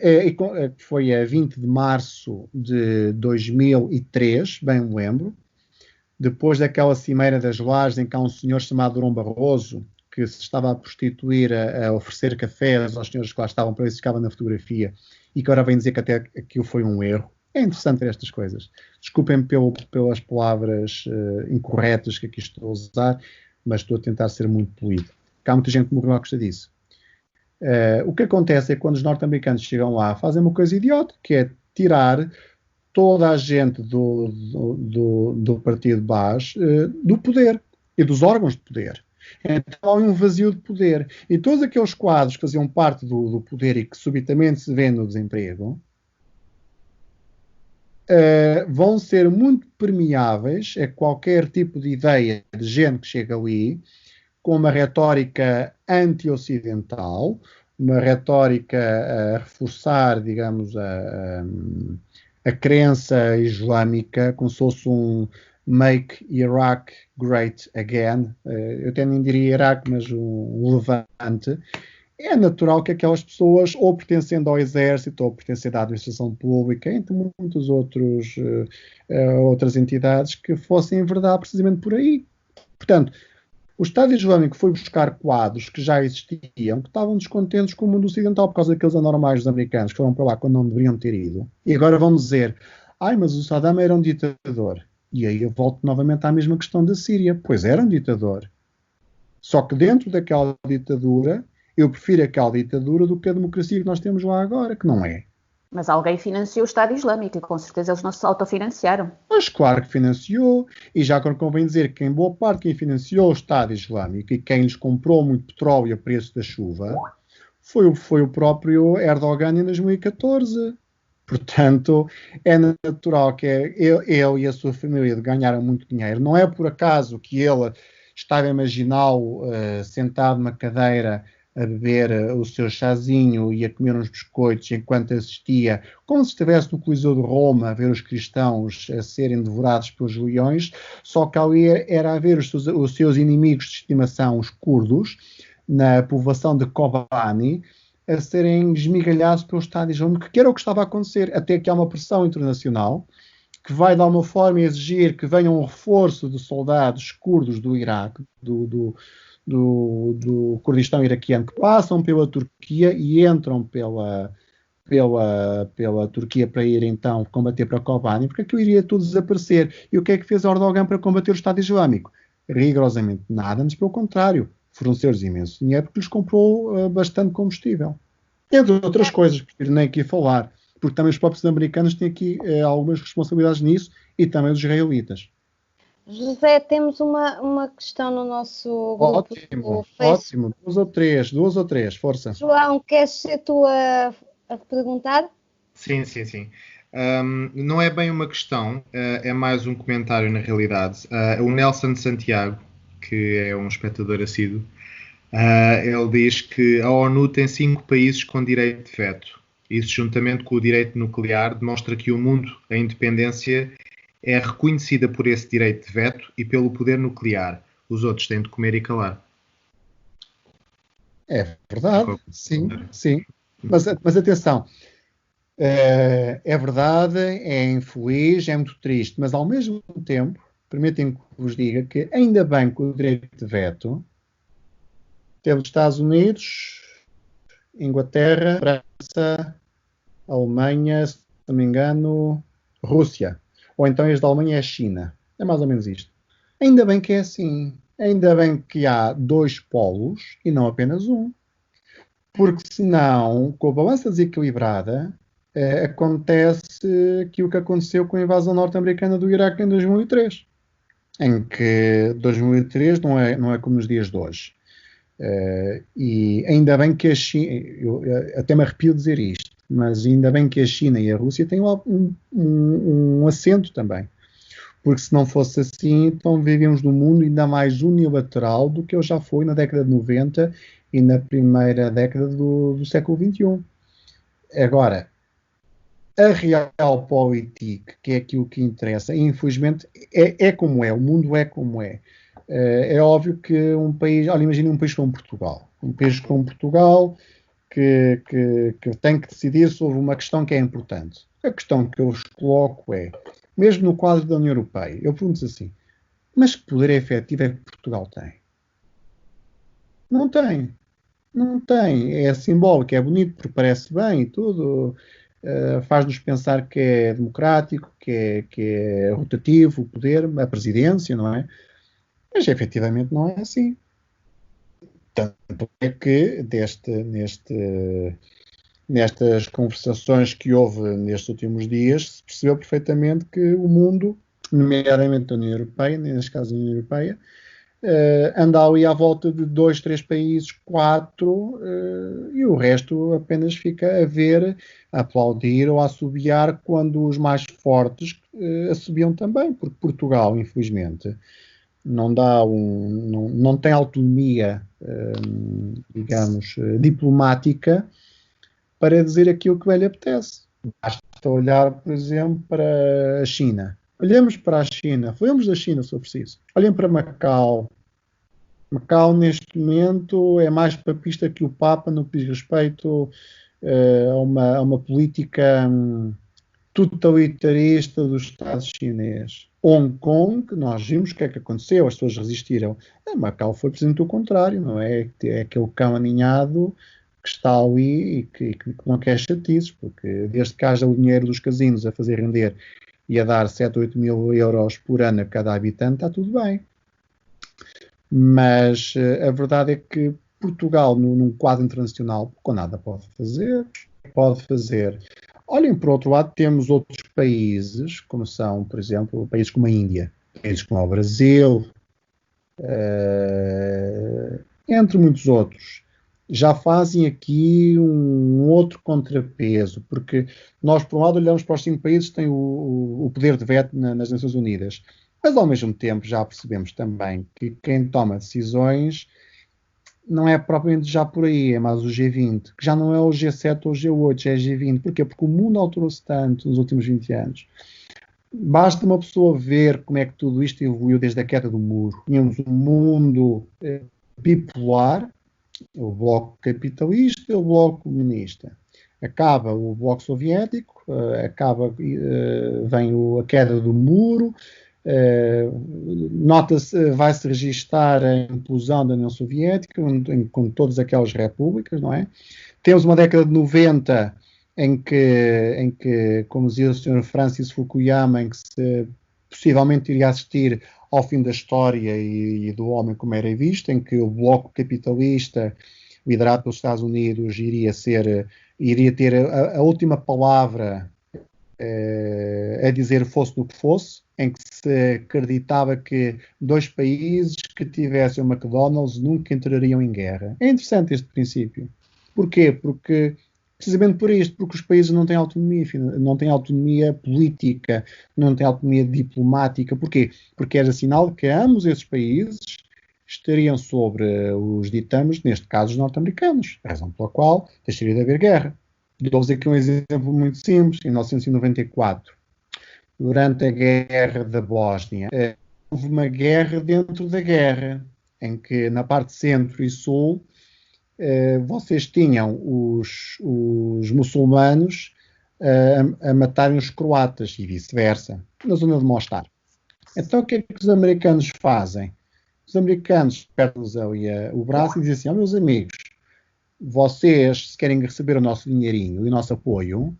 que foi a 20 de março de 2003, bem me lembro, depois daquela cimeira das lajes em que há um senhor chamado Durão Barroso, que se estava a prostituir, a oferecer cafés aos senhores que lá estavam, para ver se ficava na fotografia, e que agora vem dizer que até aquilo foi um erro. É interessante ver estas coisas. Desculpem-me pelas palavras incorretas que aqui estou a usar, mas estou a tentar ser muito polido. Há muita gente que morreu à custa disso. O que acontece é que quando os norte-americanos chegam lá, fazem uma coisa idiota, que é tirar toda a gente do partido Baas do poder e dos órgãos de poder. Então há um vazio de poder. E todos aqueles quadros que faziam parte do poder e que subitamente se vêem no desemprego vão ser muito permeáveis a qualquer tipo de ideia de gente que chega ali, com uma retórica anti-ocidental, uma retórica a reforçar, digamos, a crença islâmica, como se fosse um Make Iraq Great Again. Eu até nem diria Iraque, mas um Levante. É natural que aquelas pessoas, ou pertencendo ao exército, ou pertencendo à administração pública, entre muitas outras entidades, que fossem em verdade precisamente por aí. Portanto, o Estado Islâmico foi buscar quadros que já existiam, que estavam descontentes com o mundo ocidental por causa daqueles anormais dos americanos que foram para lá quando não deveriam ter ido. E agora vão dizer, mas o Saddam era um ditador. E aí eu volto novamente à mesma questão da Síria. Pois era um ditador. Só que dentro daquela ditadura, eu prefiro aquela ditadura do que a democracia que nós temos lá agora, que não é. Mas alguém financiou o Estado Islâmico e com certeza eles não se autofinanciaram. Mas claro que financiou, e já convém dizer que em boa parte quem financiou o Estado Islâmico e quem lhes comprou muito petróleo a preço da chuva foi o próprio Erdogan em 2014. Portanto, é natural que ele e a sua família ganharam muito dinheiro. Não é por acaso que ele estava a imaginá-lo sentado numa cadeira a beber o seu chazinho e a comer uns biscoitos enquanto assistia, como se estivesse no Coliseu de Roma, a ver os cristãos a serem devorados pelos leões, só que ali era a ver os seus inimigos de estimação, os curdos, na povoação de Kobani, a serem esmigalhados pelo Estado Islâmico, que era o que estava a acontecer, até que há uma pressão internacional que vai de alguma forma exigir que venha um reforço de soldados curdos do Iraque, do Kurdistão iraquiano, que passam pela Turquia e entram pela Turquia para ir então combater para Kobani, porque aquilo iria tudo desaparecer. E o que é que fez Erdogan para combater o Estado Islâmico? Rigorosamente nada, mas pelo contrário, forneceu-lhes imenso dinheiro porque lhes comprou bastante combustível. Entre outras coisas, prefiro nem aqui falar, porque também os próprios americanos têm aqui algumas responsabilidades nisso e também os israelitas. José, temos uma questão no nosso grupo. Ótimo. Duas ou três, força. João, queres ser tu a perguntar? Sim. Não é bem uma questão, é mais um comentário na realidade. O Nelson Santiago, que é um espectador assíduo, ele diz que a ONU tem 5 países com direito de veto. Isso, juntamente com o direito nuclear, demonstra que o mundo, a independência, é reconhecida por esse direito de veto e pelo poder nuclear. Os outros têm de comer e calar. É verdade, sim. Mas atenção, é verdade, é infeliz, é muito triste, mas ao mesmo tempo, permitem que vos diga que ainda bem que o direito de veto teve os Estados Unidos, Inglaterra, França, Alemanha, se não me engano, Rússia. Ou então este da Alemanha é a China. É mais ou menos isto. Ainda bem que é assim. Ainda bem que há 2 polos e não apenas um. Porque senão, com a balança desequilibrada, acontece aquilo que aconteceu com a invasão norte-americana do Iraque em 2003. Em que 2003 não é como nos dias de hoje. E ainda bem que a China, eu até me arrepio de dizer isto, mas ainda bem que a China e a Rússia têm um assento também. Porque se não fosse assim, então vivíamos num mundo ainda mais unilateral do que eu já fui na década de 90 e na primeira década do século XXI. Agora, a realpolitik, que é aquilo que interessa, e infelizmente é como é, o mundo é como é. É óbvio que um país, olha, imagine um país como Portugal. Um país como Portugal que tem que decidir sobre uma questão que é importante. A questão que eu vos coloco é, mesmo no quadro da União Europeia, eu pergunto assim, mas que poder efetivo é que Portugal tem? Não tem. Não tem. É simbólico, é bonito, porque parece bem e tudo. Faz-nos pensar que é democrático, que é rotativo o poder, a presidência, não é? Mas efetivamente não é assim. Tanto é que nestas conversações que houve nestes últimos dias, se percebeu perfeitamente que o mundo, nomeadamente a União Europeia, neste caso a União Europeia, anda ali à volta de 2, 3 países, 4, e o resto apenas fica a ver, a aplaudir ou a assobiar quando os mais fortes assobiam também, porque Portugal, infelizmente, não tem autonomia, digamos, diplomática para dizer aquilo que bem lhe apetece. Basta olhar, por exemplo, para a China. Olhamos para a China, falamos da China, se for preciso. Olhem para Macau. Macau, neste momento, é mais papista que o Papa no que diz respeito a uma política totalitarista do Estado chinês. Hong Kong, nós vimos o que é que aconteceu, as pessoas resistiram. A Macau foi precisamente o contrário, não é? É aquele cão aninhado que está ali e que não quer chatices, porque desde que haja o dinheiro dos casinos a fazer render e a dar 7 ou 8 mil euros por ano a cada habitante, está tudo bem. Mas a verdade é que Portugal, num quadro internacional, com nada pode fazer. Olhem, por outro lado, temos outros países, como são, por exemplo, países como a Índia, países como o Brasil, entre muitos outros, já fazem aqui um outro contrapeso, porque nós, por um lado, olhamos para os 5 países que têm o poder de veto nas Nações Unidas, mas, ao mesmo tempo, já percebemos também que quem toma decisões não é propriamente já por aí, é mais o G20, que já não é o G7 ou o G8, já é G20. Porquê? Porque o mundo alterou-se tanto nos últimos 20 anos. Basta uma pessoa ver como é que tudo isto evoluiu desde a queda do muro. Tínhamos um mundo bipolar, o bloco capitalista e o bloco comunista. Acaba o bloco soviético, vem a queda do muro, nota-se, vai-se registar a implosão da União Soviética com todas aquelas repúblicas, não é? Temos uma década de 90 em que, como dizia o Sr. Francis Fukuyama, em que se possivelmente iria assistir ao fim da história e do homem como era visto, em que o bloco capitalista liderado pelos Estados Unidos iria ter a última palavra a dizer fosse do que fosse, em que se acreditava que 2 países que tivessem o McDonald's nunca entrariam em guerra. É interessante este princípio. Porquê? Porque, precisamente por isto, porque os países não têm autonomia política, não têm autonomia diplomática. Porquê? Porque era sinal que ambos esses países estariam sobre os ditames, neste caso os norte-americanos, a razão pela qual deixaria de haver guerra. Dou-vos aqui um exemplo muito simples. Em 1994, durante a guerra da Bósnia, houve uma guerra dentro da guerra, em que na parte centro e sul vocês tinham os muçulmanos a matarem os croatas e vice-versa, na zona de Mostar. Então o que é que os americanos fazem? Os americanos apertam-nos ali o braço e dizem assim: meus amigos, vocês, se querem receber o nosso dinheirinho e o nosso apoio,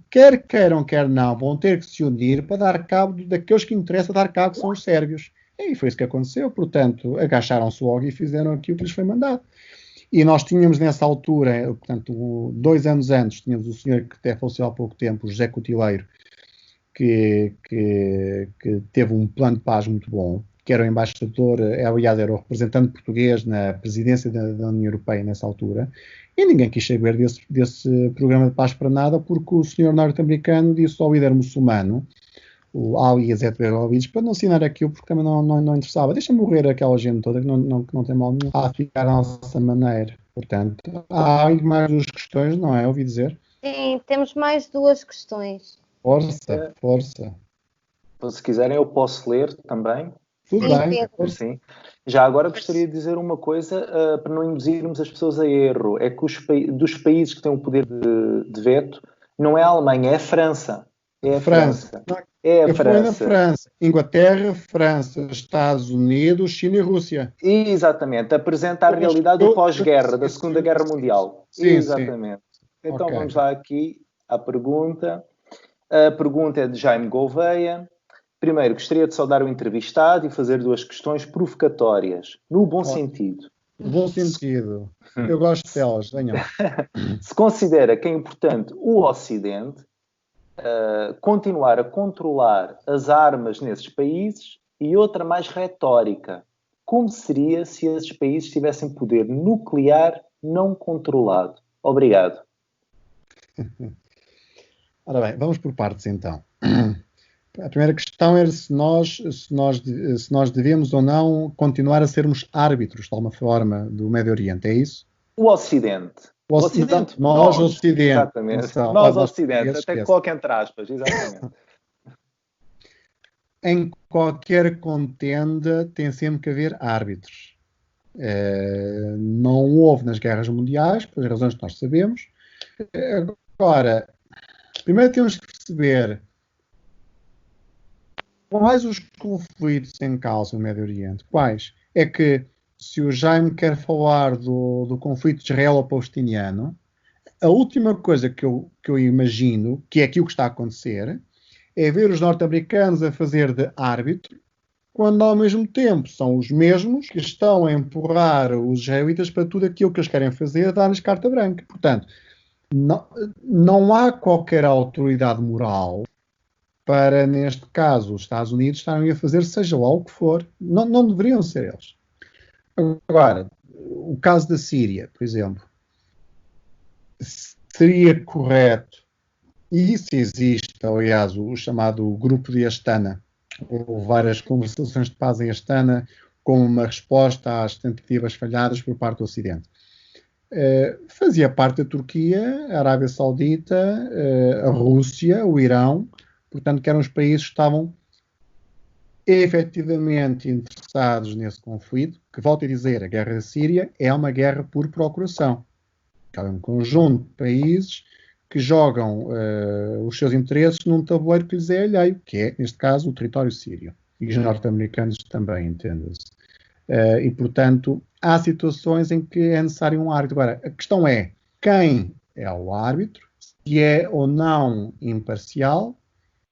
quer queiram, quer não, vão ter que se unir para dar cabo daqueles que interessa dar cabo, que são os sérvios. E foi isso que aconteceu. Portanto, agacharam-se logo e fizeram aquilo que lhes foi mandado. E nós tínhamos nessa altura, portanto, 2 anos antes, tínhamos o senhor que até faleceu há pouco tempo, o José Cotileiro, que teve um plano de paz muito bom, que era o embaixador, aliás, era o representante português na presidência da União Europeia nessa altura, e ninguém quis saber desse programa de paz para nada, porque o senhor norte-americano disse ao líder muçulmano, o Ali Azetbegovic, para não assinar aquilo, porque também não interessava. Deixa morrer aquela gente toda que não tem mal nenhum a ficar à nossa maneira. Portanto, há mais duas questões, não é? Ouvi dizer. Sim, temos mais duas questões. Força, força. Se quiserem, eu posso ler também. Tudo Sim, bem. Pedro. Força. Sim. Já agora gostaria de dizer uma coisa para não induzirmos as pessoas a erro. É que dos países que têm o poder de veto, não é a Alemanha, é a França. É a França. É a Eu falei na França. França. Inglaterra, França, Estados Unidos, China e Rússia. Exatamente. Apresenta a realidade do pós-guerra, da Segunda Guerra Mundial. Sim, Exatamente. sim. Então Ok. vamos lá aqui à pergunta. A pergunta é de Jaime Gouveia. Primeiro, gostaria de saudar o entrevistado e fazer duas questões provocatórias, no bom sentido. No bom sentido. Eu gosto delas, venham. Se considera que é importante o Ocidente continuar a controlar as armas nesses países, e outra mais retórica. Como seria se esses países tivessem poder nuclear não controlado? Obrigado. Ora bem, vamos por partes então. A primeira questão era se nós devemos ou não continuar a sermos árbitros, de alguma forma, do Médio Oriente, é isso? O Ocidente. O Ocidente. Nós, Ocidente. Exatamente. Atenção, Nós, Ocidente. Até esquece. coloca entre aspas. Exatamente. Em qualquer contenda tem sempre que haver árbitros. Não houve nas guerras mundiais, pelas razões que nós sabemos. Agora, primeiro temos que perceber quais os conflitos em causa no Médio Oriente. Quais? É que, se o Jaime quer falar do conflito israelo-palestiniano, a última coisa que eu imagino, que é aquilo que está a acontecer, é ver os norte-americanos a fazer de árbitro, quando ao mesmo tempo são os mesmos que estão a empurrar os israelitas para tudo aquilo que eles querem fazer, dar-lhes carta branca. Portanto, não há qualquer autoridade moral para, neste caso, os Estados Unidos estarem a fazer seja lá o que for. Não deveriam ser eles. Agora, o caso da Síria, por exemplo, seria correto, e isso existe, aliás, o chamado Grupo de Astana, ou várias conversações de paz em Astana, como uma resposta às tentativas falhadas por parte do Ocidente. Fazia parte da Turquia, a Arábia Saudita, a Rússia, o Irão, portanto, que eram os países que estavam efetivamente interessados nesse conflito, que, volto a dizer, a guerra da Síria é uma guerra por procuração. É um conjunto de países que jogam os seus interesses num tabuleiro que lhes é alheio, que é, neste caso, o território sírio. E os norte-americanos também, entenda-se. E, portanto, há situações em que é necessário um árbitro. Agora, a questão é quem é o árbitro, se é ou não imparcial,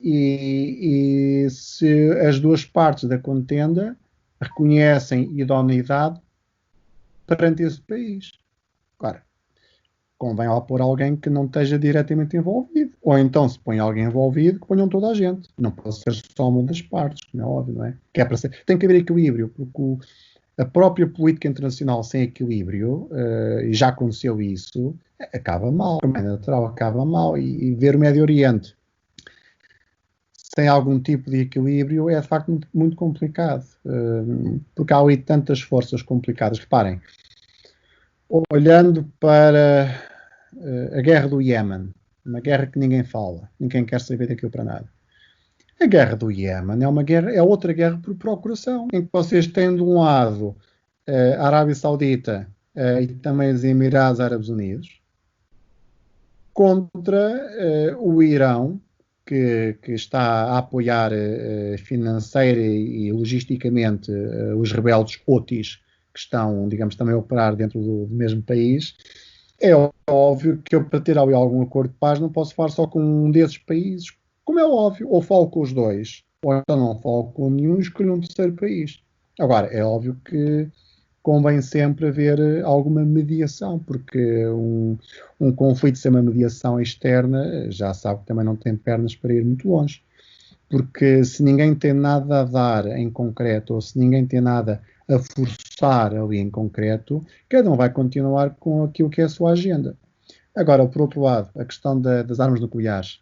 e se as duas partes da contenda reconhecem idoneidade perante esse país. Claro, convém lá pôr alguém que não esteja diretamente envolvido. Ou então, se põe alguém envolvido, que ponham toda a gente. Não pode ser só uma das partes, como é óbvio, não é? Que é para ser. Tem que haver equilíbrio, porque a própria política internacional sem equilíbrio, e já aconteceu isso, acaba mal. Como é natural, acaba mal. E ver o Médio Oriente sem algum tipo de equilíbrio é de facto muito, muito complicado, porque há ali tantas forças complicadas. Reparem, olhando para a guerra do Iémen, uma guerra que ninguém fala, ninguém quer saber daquilo para nada. A guerra do Iémen é outra guerra por procuração, em que vocês têm de um lado a Arábia Saudita e também os Emirados Árabes Unidos contra o Irão, que está a apoiar financeira e logisticamente os rebeldes Houthis, que estão, digamos, também a operar dentro do mesmo país. É óbvio que eu, para ter ali algum acordo de paz, não posso falar só com um desses países. Como é óbvio, ou falo com os dois, ou então não falo com nenhum e escolho um terceiro país. Agora, é óbvio que convém sempre haver alguma mediação, porque um conflito sem uma mediação externa, já sabe que também não tem pernas para ir muito longe. Porque se ninguém tem nada a dar em concreto, ou se ninguém tem nada a forçar ali em concreto, cada um vai continuar com aquilo que é a sua agenda. Agora, por outro lado, a questão das armas nucleares.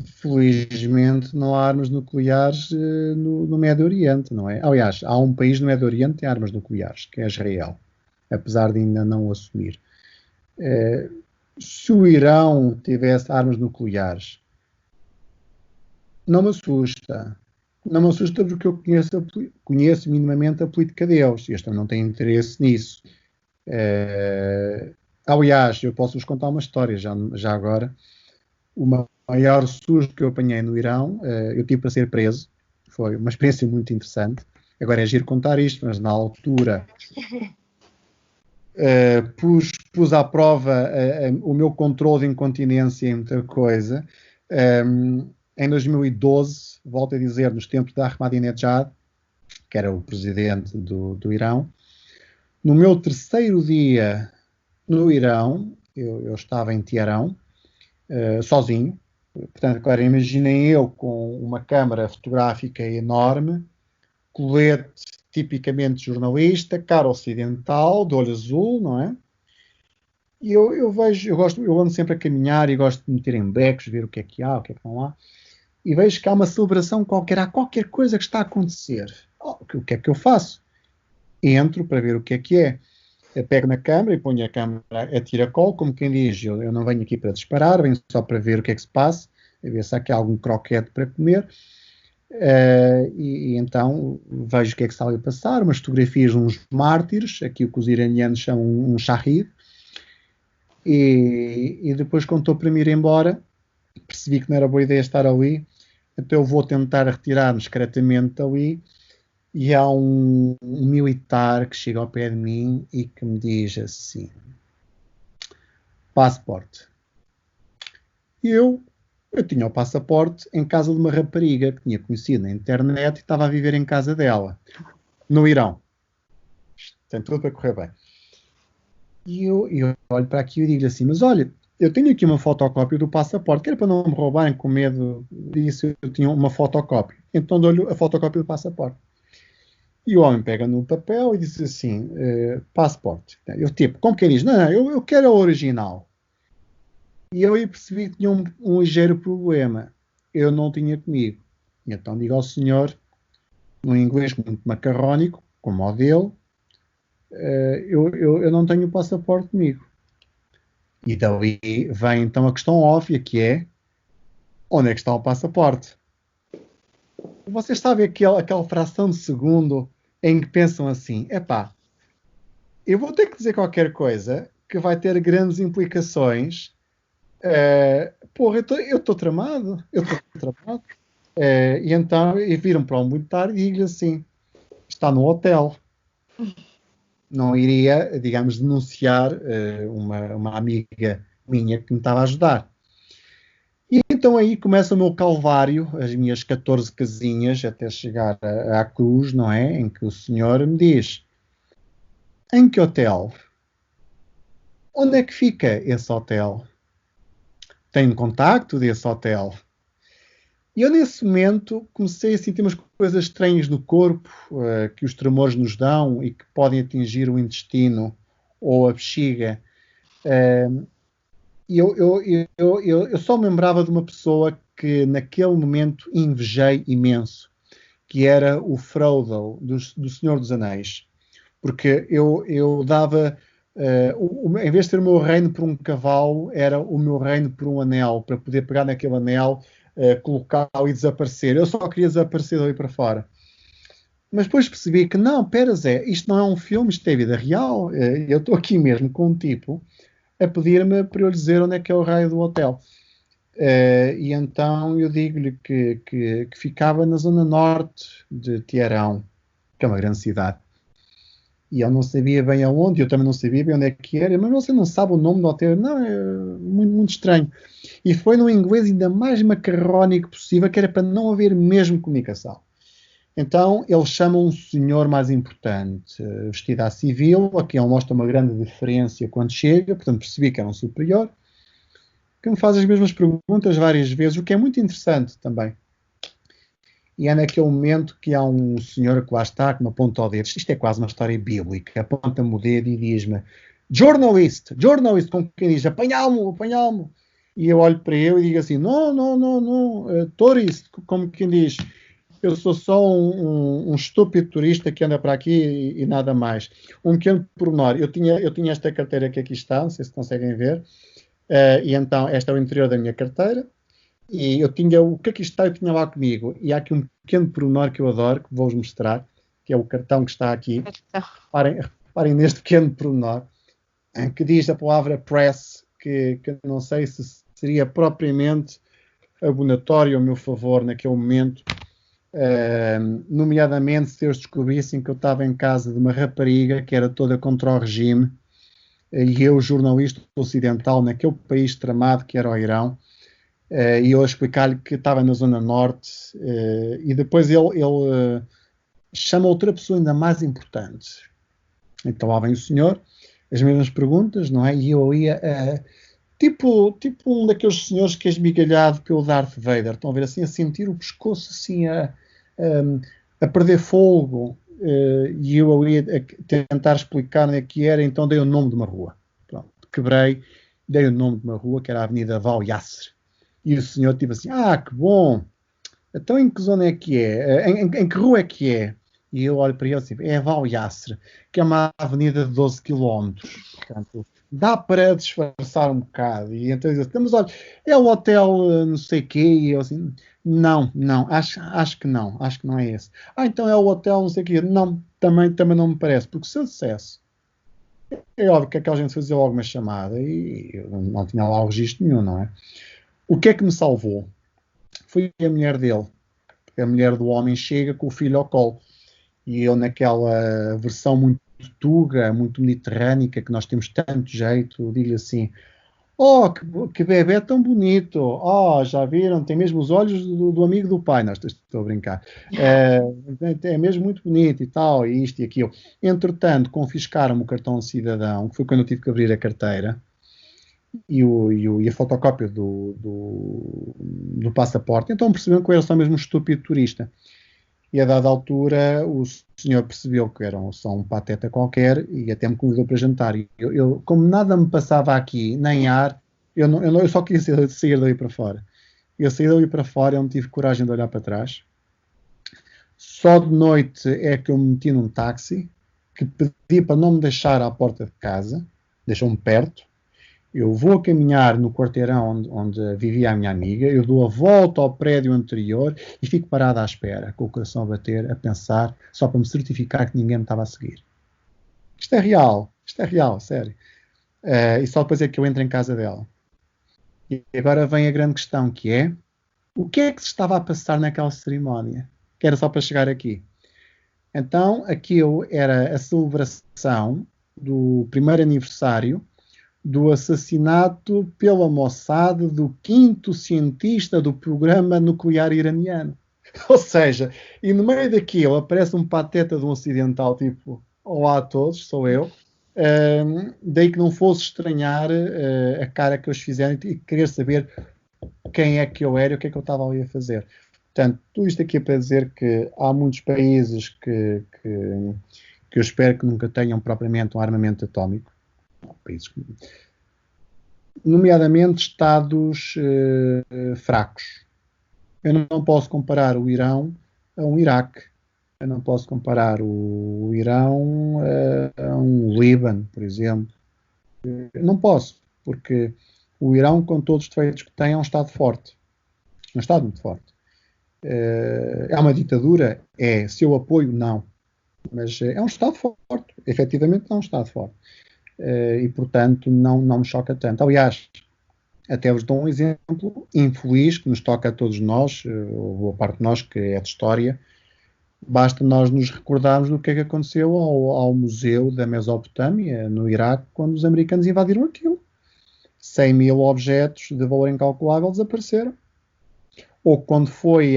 felizmente não há armas nucleares no Médio Oriente, não é? Aliás, há um país no Médio Oriente que tem armas nucleares, que é Israel, apesar de ainda não o assumir. Se o Irão tivesse armas nucleares, não me assusta. Não me assusta porque eu conheço minimamente a política deles. Eles também não têm interesse nisso. Aliás, eu posso-vos contar uma história já agora. O maior susto que eu apanhei no Irão, eu tive para ser preso. Foi uma experiência muito interessante. Agora é giro contar isto, mas na altura pus à prova o meu controle de incontinência em muita coisa. Em 2012, volto a dizer, nos tempos da Ahmadinejad, que era o presidente do Irão, no meu terceiro dia no Irão, eu estava em Teherão, sozinho. Portanto, agora imaginem eu com uma câmara fotográfica enorme, colete tipicamente jornalista, cara ocidental, de olho azul, não é? E eu ando sempre a caminhar e gosto de meter em becos, ver o que é que há, o que é que não há. E vejo que há uma celebração qualquer, há qualquer coisa que está a acontecer. O que é que eu faço? Entro para ver o que é. Eu pego na câmara e ponho a câmara a tiracolo, como quem diz, eu não venho aqui para disparar, venho só para ver o que é que se passa, a ver se há aqui algum croquete para comer. E então vejo o que é que está ali a passar, umas fotografias de uns mártires, aqui o que os iranianos chamam um shahid. E depois, quando estou para me ir embora, percebi que não era boa ideia estar ali, então eu vou tentar retirar-me discretamente dali, e há um militar que chega ao pé de mim e que me diz assim: passaporte. E eu tinha o passaporte em casa de uma rapariga que tinha conhecido na internet e estava a viver em casa dela, no Irão. Tem tudo para correr bem. E eu olho para aqui e digo assim: mas olha, eu tenho aqui uma fotocópia do passaporte, que era para não me roubarem com medo disso, eu tinha uma fotocópia. Então dou-lhe a fotocópia do passaporte. E o homem pega no papel e diz assim: passaporte. Eu tipo, como que ele diz? Não, eu quero a original. E eu aí percebi que tinha um ligeiro problema. Eu não tinha comigo. E então digo ao senhor, num inglês muito macarrónico, como o dele, eu não tenho o passaporte comigo. E daí vem então a questão óbvia, que é: onde é que está o passaporte? Vocês sabem aquela fração de segundo em que pensam assim: epá, eu vou ter que dizer qualquer coisa que vai ter grandes implicações. Porra, eu estou tramado. E então viram para o militar e digo-lhe assim: está no hotel. Não iria, digamos, denunciar uma amiga minha que me estava a ajudar. E então aí começa o meu calvário, as minhas 14 casinhas, até chegar à cruz, não é? Em que o senhor me diz: em que hotel? Onde é que fica esse hotel? Tenho contacto desse hotel? E eu nesse momento comecei a sentir umas coisas estranhas no corpo, que os tremores nos dão e que podem atingir o intestino ou a bexiga. E eu só me lembrava de uma pessoa que naquele momento invejei imenso, que era o Frodo do Senhor dos Anéis. Porque eu dava, em vez de ter o meu reino por um cavalo, era o meu reino por um anel, para poder pegar naquele anel, colocá-lo e desaparecer. Eu só queria desaparecer dali para fora. Mas depois percebi que não, pera Zé, isto não é um filme, isto é vida real. Eu estou aqui mesmo com um tipo a pedir-me para eu lhe dizer onde é que é o raio do hotel. E então eu digo-lhe que ficava na zona norte de Teherão, que é uma grande cidade. E ele não sabia bem aonde, eu também não sabia bem onde é que era, mas você não sabe o nome do hotel? Não, é muito, muito estranho. E foi no inglês ainda mais macarrónico possível, que era para não haver mesmo comunicação. Então ele chama um senhor mais importante, vestido à civil, a quem ele mostra uma grande deferência quando chega, portanto percebi que era um superior, que me faz as mesmas perguntas várias vezes, o que é muito interessante também. E é naquele momento que há um senhor que lá está, que me aponta ao dedo. Isto é quase uma história bíblica. Aponta-me o dedo e diz-me: Journalist, como quem diz, apanhá-lo. e eu olho para ele e digo assim, não, Tourist, como quem diz, eu sou só um estúpido turista que anda para aqui e nada mais. Um pequeno pormenor, eu tinha esta carteira que aqui está, não sei se conseguem ver, e então este é o interior da minha carteira, e eu tinha, o que aqui está, eu tinha lá comigo, e há aqui um pequeno pormenor que eu adoro, que vou-vos mostrar, que é o cartão que está aqui. Reparem neste pequeno pormenor, que diz a palavra press, que não sei se seria propriamente abonatório ao meu favor naquele momento, nomeadamente se eles descobrissem que eu estava em casa de uma rapariga que era toda contra o regime, e eu, jornalista ocidental, naquele país tramado que era o Irão, e eu a explicar-lhe que estava na Zona Norte, e depois ele chama outra pessoa ainda mais importante. Então lá vem o senhor, as mesmas perguntas, não é? E eu ia, tipo um daqueles senhores que é esmigalhado pelo Darth Vader, estão a ver assim, a sentir o pescoço assim a perder fogo, e eu ia tentar explicar onde é que era, então dei o nome de uma rua. Pronto, quebrei, dei o nome de uma rua, que era a Avenida Val Yasser. E o senhor tipo assim, que bom, então em que zona é que é? Em que rua é que é? E eu olho para ele assim, é Val Yasser, que é uma avenida de 12 km. Portanto, dá para disfarçar um bocado. E então diz assim, mas olha, é o hotel não sei o quê. E eu assim, não, acho que não é esse. Então é o hotel não sei o quê. Não, também não me parece, porque se eu dissesse, é óbvio que aquela gente fazia logo uma chamada e eu não tinha lá o registro nenhum, não é? O que é que me salvou? Foi a mulher dele. A mulher do homem chega com o filho ao colo. E eu, naquela versão muito tuga, muito mediterrânica, que nós temos tanto jeito, digo-lhe assim, que bebê tão bonito, já viram, tem mesmo os olhos do amigo do pai, não, estou a brincar, é mesmo muito bonito e tal, e isto e aquilo. Entretanto, confiscaram-me o cartão de cidadão, que foi quando eu tive que abrir a carteira, e a fotocópia do passaporte, então perceberam que eu era só mesmo um estúpido turista. E a dada altura o senhor percebeu que era só um pateta qualquer e até me convidou para jantar. E eu, como nada me passava aqui, nem ar, eu só queria sair dali para fora. Eu saí dali para fora, eu não tive coragem de olhar para trás. Só de noite é que eu me meti num táxi, que pedi para não me deixar à porta de casa, deixou-me perto. Eu vou a caminhar no quarteirão onde vivia a minha amiga, eu dou a volta ao prédio anterior e fico parado à espera, com o coração a bater, a pensar, só para me certificar que ninguém me estava a seguir. Isto é real, sério. E só depois é que eu entro em casa dela. E agora vem a grande questão, que é, o que é que se estava a passar naquela cerimónia? Que era só para chegar aqui. Então, aquilo era a celebração do primeiro aniversário do assassinato pela Mossad do 5º cientista do programa nuclear iraniano. Ou seja, e no meio daquilo aparece um pateta de um ocidental, tipo, olá a todos, sou eu. Daí que não fosse estranhar a cara que eles fizeram e querer saber quem é que eu era e o que é que eu estava ali a fazer. Portanto, tudo isto aqui é para dizer que há muitos países que eu espero que nunca tenham propriamente um armamento atómico. Países, nomeadamente Estados fracos. Eu não posso comparar o Irão a um Iraque. Eu não posso comparar o Irão a um Líbano, por exemplo. Eu não posso, porque o Irão, com todos os defeitos que tem, é um Estado forte. É um Estado muito forte. É uma ditadura? É. Se eu apoio, não. Mas é um Estado forte. Efetivamente é um Estado forte. E, portanto, não me choca tanto. Aliás, até vos dou um exemplo infeliz que nos toca a todos nós, ou boa parte de nós, que é de história. Basta nós nos recordarmos do que é que aconteceu ao Museu da Mesopotâmia, no Iraque, quando os americanos invadiram aquilo. 100 mil objetos de valor incalculável desapareceram. Ou quando foi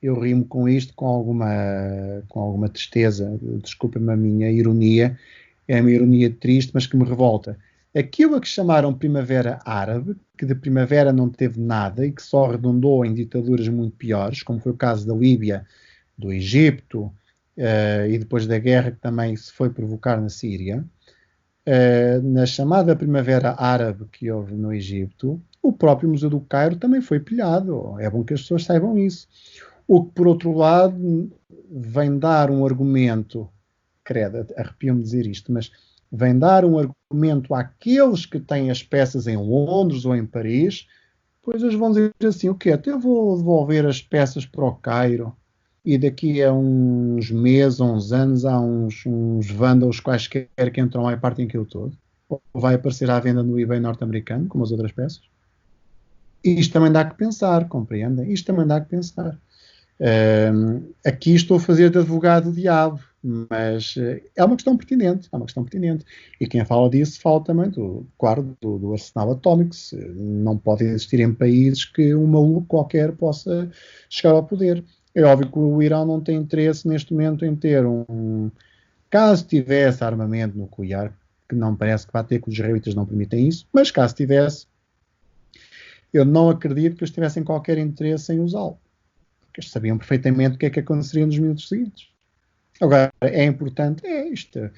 eu rimo com isto com alguma tristeza, desculpa-me a minha ironia, é uma ironia triste, mas que me revolta. Aquilo a que chamaram Primavera Árabe, que de primavera não teve nada e que só redundou em ditaduras muito piores, como foi o caso da Líbia, do Egito, e depois da guerra que também se foi provocar na Síria, na chamada Primavera Árabe que houve no Egito, O próprio Museu do Cairo também foi pilhado. É bom que as pessoas saibam isso. O que, por outro lado, vem dar um argumento, credo, arrepio-me dizer isto, mas vem dar um argumento àqueles que têm as peças em Londres ou em Paris, pois eles vão dizer assim, o quê? Até eu vou devolver as peças para o Cairo e daqui a uns meses, ou uns anos, há uns vândalos quaisquer que entram lá e partem aquilo todo. Ou vai aparecer à venda no eBay norte-americano, como as outras peças. E isto também dá que pensar, compreendem? Isto também dá que pensar. Aqui estou a fazer de advogado do diabo, mas é uma questão pertinente, E quem fala disso fala também, do arsenal atómico. Não pode existir em países que um maluco qualquer possa chegar ao poder. É óbvio que o Irão não tem interesse neste momento em ter caso tivesse armamento nuclear, que não parece que vai ter, que os israelitas não permitem isso, mas caso tivesse, eu não acredito que eles tivessem qualquer interesse em usá-lo. Porque eles sabiam perfeitamente o que é que aconteceria nos minutos seguintes. Agora, é importante, isto.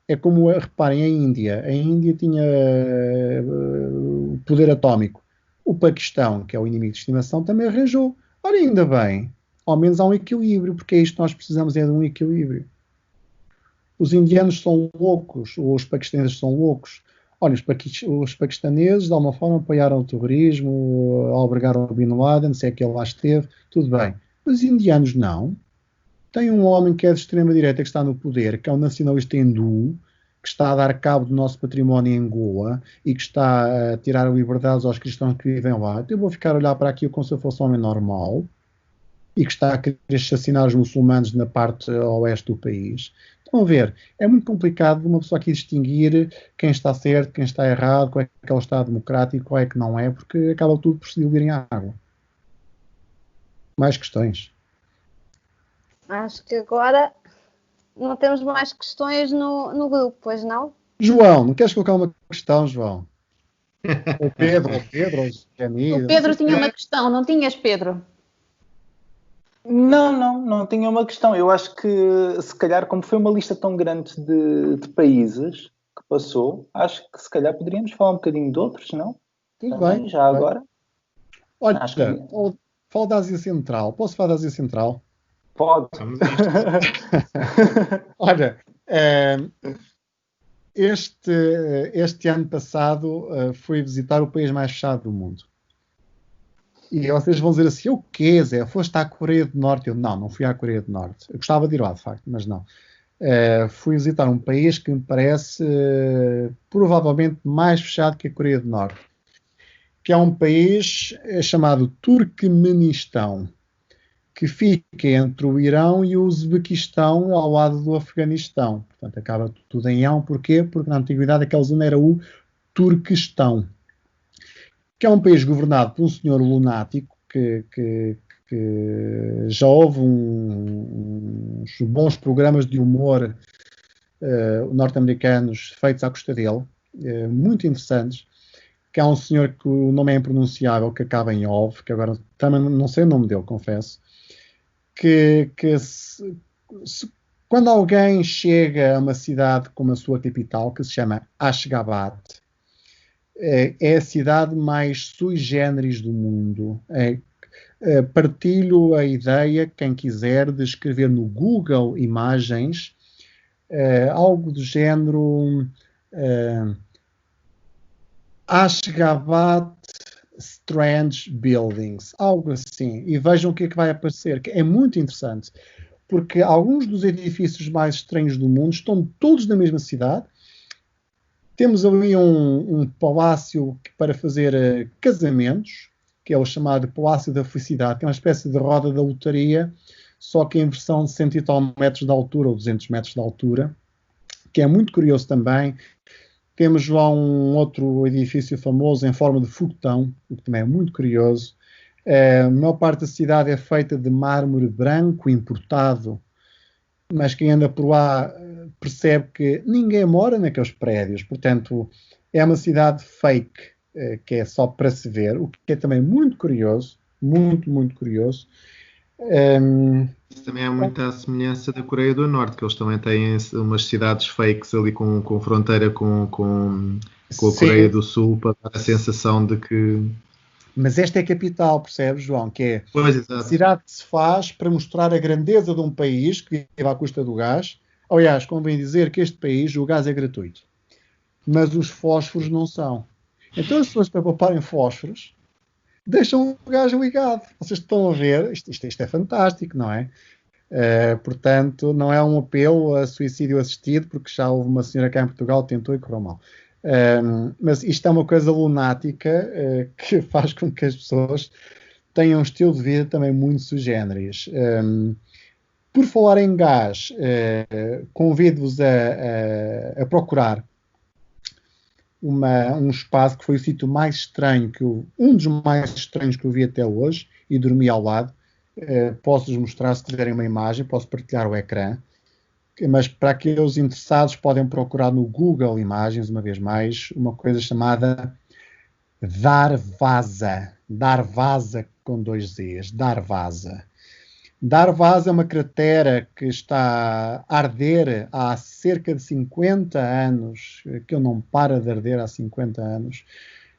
É como, reparem, a Índia. A Índia tinha poder atómico. O Paquistão, que é o inimigo de estimação, também arranjou. Ora, ainda bem, ao menos há um equilíbrio, porque é isto que nós precisamos, é de um equilíbrio. Os indianos são loucos, ou os paquistaneses são loucos. Olha, os paquistaneses, de alguma forma, apoiaram o terrorismo, albergaram o Bin Laden, se é que ele lá esteve, tudo bem. Os indianos não. Tem um homem que é de extrema-direita que está no poder, que é um nacionalista hindu, que está a dar cabo do nosso património em Goa e que está a tirar liberdades aos cristãos que vivem lá. Eu vou ficar a olhar para aquilo como se eu fosse um homem normal e que está a querer assassinar os muçulmanos na parte oeste do país. Estão a ver? É muito complicado uma pessoa aqui distinguir quem está certo, quem está errado, qual é que é o Estado democrático, qual é que não é, porque acaba tudo por se diluir em água. Mais questões? Acho que agora não temos mais questões no grupo, pois não? João, não queres colocar uma questão, João? O Pedro, o Pedro tinha uma questão, não tinhas, Pedro? Não tinha uma questão. Eu acho que, se calhar, como foi uma lista tão grande de países que passou, acho que, se calhar, poderíamos falar um bocadinho de outros, não? Tudo bem. Já bem. Agora? Olha, fala da Ásia Central. Posso falar da Ásia Central? Pode. Olha, este ano passado fui visitar o país mais fechado do mundo. E vocês vão dizer assim, o quê, Zé? Foste à Coreia do Norte? Eu, não fui à Coreia do Norte. Eu gostava de ir lá, de facto, mas não. Fui visitar um país que me parece provavelmente mais fechado que a Coreia do Norte, que é um país chamado Turquemenistão, que fica entre o Irão e o Uzbequistão, ao lado do Afeganistão. Portanto, acaba tudo em ão. Porquê? Porque na antiguidade aquela zona era o Turquestão, que é um país governado por um senhor lunático que já houve uns bons programas de humor norte-americanos feitos à custa dele, muito interessantes, que há um senhor que o nome é impronunciável, que acaba em Ov, que agora também não sei o nome dele, confesso, quando alguém chega a uma cidade como a sua capital, que se chama Ashgabat, é a cidade mais sui generis do mundo. Partilho a ideia, quem quiser, de escrever no Google Imagens algo do género Ashgabat Strange Buildings, algo assim, e vejam o que é que vai aparecer, que é muito interessante, porque alguns dos edifícios mais estranhos do mundo estão todos na mesma cidade. Temos ali um palácio para fazer casamentos, que é o chamado Palácio da Felicidade, que é uma espécie de roda da lotaria, só que em versão de 100 e tal metros de altura, ou 200 metros de altura, que é muito curioso também. Temos lá um outro edifício famoso em forma de foguetão, o que também é muito curioso. A maior parte da cidade é feita de mármore branco importado, mas quem anda por lá percebe que ninguém mora naqueles prédios. Portanto, é uma cidade fake, que é só para se ver, o que é também muito curioso, muito curioso. Isso também é muita semelhança da Coreia do Norte, que eles também têm umas cidades fakes ali com fronteira com a Coreia do Sul, para dar a sensação de que Mas esta é capital, percebes, João? Que é Exato. a cidade que se faz para mostrar a grandeza de um país que vive à custa do gás. Aliás, convém dizer que este país, o gás é gratuito. Mas os fósforos não são. Então as pessoas, para pouparem fósforos, deixam o gás ligado. Vocês estão a ver, isto é fantástico, não é? Portanto, não é um apelo a suicídio assistido, porque já houve uma senhora cá em Portugal que tentou e correu mal. Mas isto é uma coisa lunática que faz com que as pessoas tenham um estilo de vida também muito sui generis. Por falar em gás, convido-vos a procurar um espaço que foi o sítio mais estranho, um dos mais estranhos que eu vi até hoje, e dormi ao lado. Posso-vos mostrar, se quiserem, uma imagem, posso partilhar o ecrã. Mas para aqueles interessados podem procurar no Google Imagens, uma vez mais, uma coisa chamada Darvaza. Darvaza com 2 Zs. Darvaza. Darvaza é uma cratera que está a arder há cerca de 50 anos, que não para de arder há 50 anos.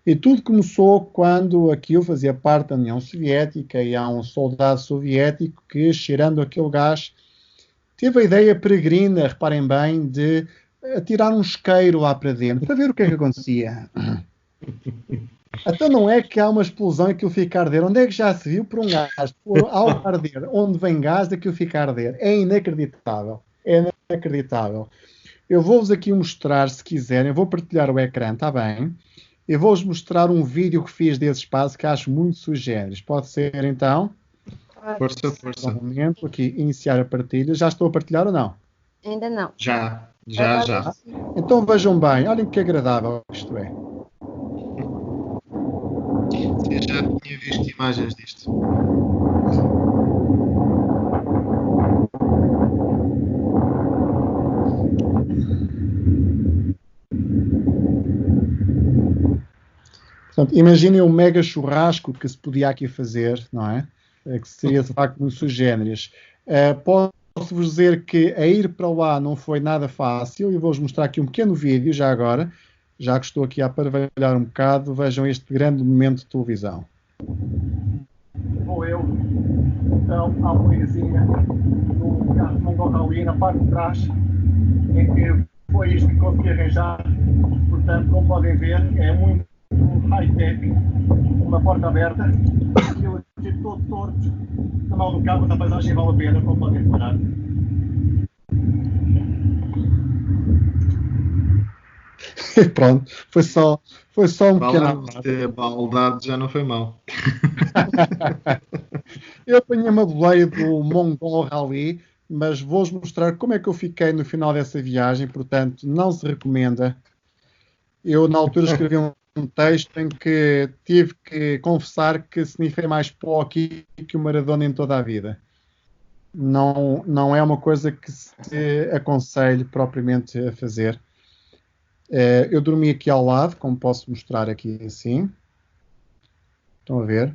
E tudo começou quando aquilo fazia parte da União Soviética e há um soldado soviético que, cheirando aquele gás, teve a ideia peregrina, reparem bem, de atirar um isqueiro lá para dentro, para ver o que é que acontecia. Então não é que há uma explosão e aquilo fica a arder. Onde é que já se viu por um gás? Ao arder, onde vem gás, aquilo fica a arder. É inacreditável. É inacreditável. Eu vou-vos aqui mostrar, se quiserem, eu vou partilhar o ecrã, está bem? Eu vou-vos mostrar um vídeo que fiz desse espaço que acho muito sui generis. Pode ser, então? Força. Um momento, aqui, iniciar a partilha. Já estou a partilhar ou não? Ainda não. Já. Então vejam bem, olhem que agradável isto é. Eu já tinha visto imagens disto. Portanto, imaginem um mega churrasco que se podia aqui fazer, não é? Que seria de facto muito sui generis. Posso-vos dizer que a ir para lá não foi nada fácil e vou-vos mostrar aqui um pequeno vídeo já agora, já que estou aqui a parvalhar um bocado, vejam este grande momento de televisão. Vou eu, então, à poliazinha do carro de Mongol ali na parte de trás, em que foi isto que consegui arranjar. Portanto, como podem ver, é muito high-tech, uma porta aberta, e eu aqui todo torto, na mão do carro, mas a paisagem vale a pena, como podem reparar. E pronto, foi só um pequeno. A baldade já não foi mal. Eu apanhei uma boleia do Mongol Rally, mas vou-vos mostrar como é que eu fiquei no final dessa viagem, portanto, não se recomenda. Eu, na altura, escrevi um texto em que tive que confessar que snifei mais pó aqui que o Maradona em toda a vida. Não é uma coisa que se aconselhe propriamente a fazer. Eu dormi aqui ao lado, como posso mostrar aqui assim. Estão a ver?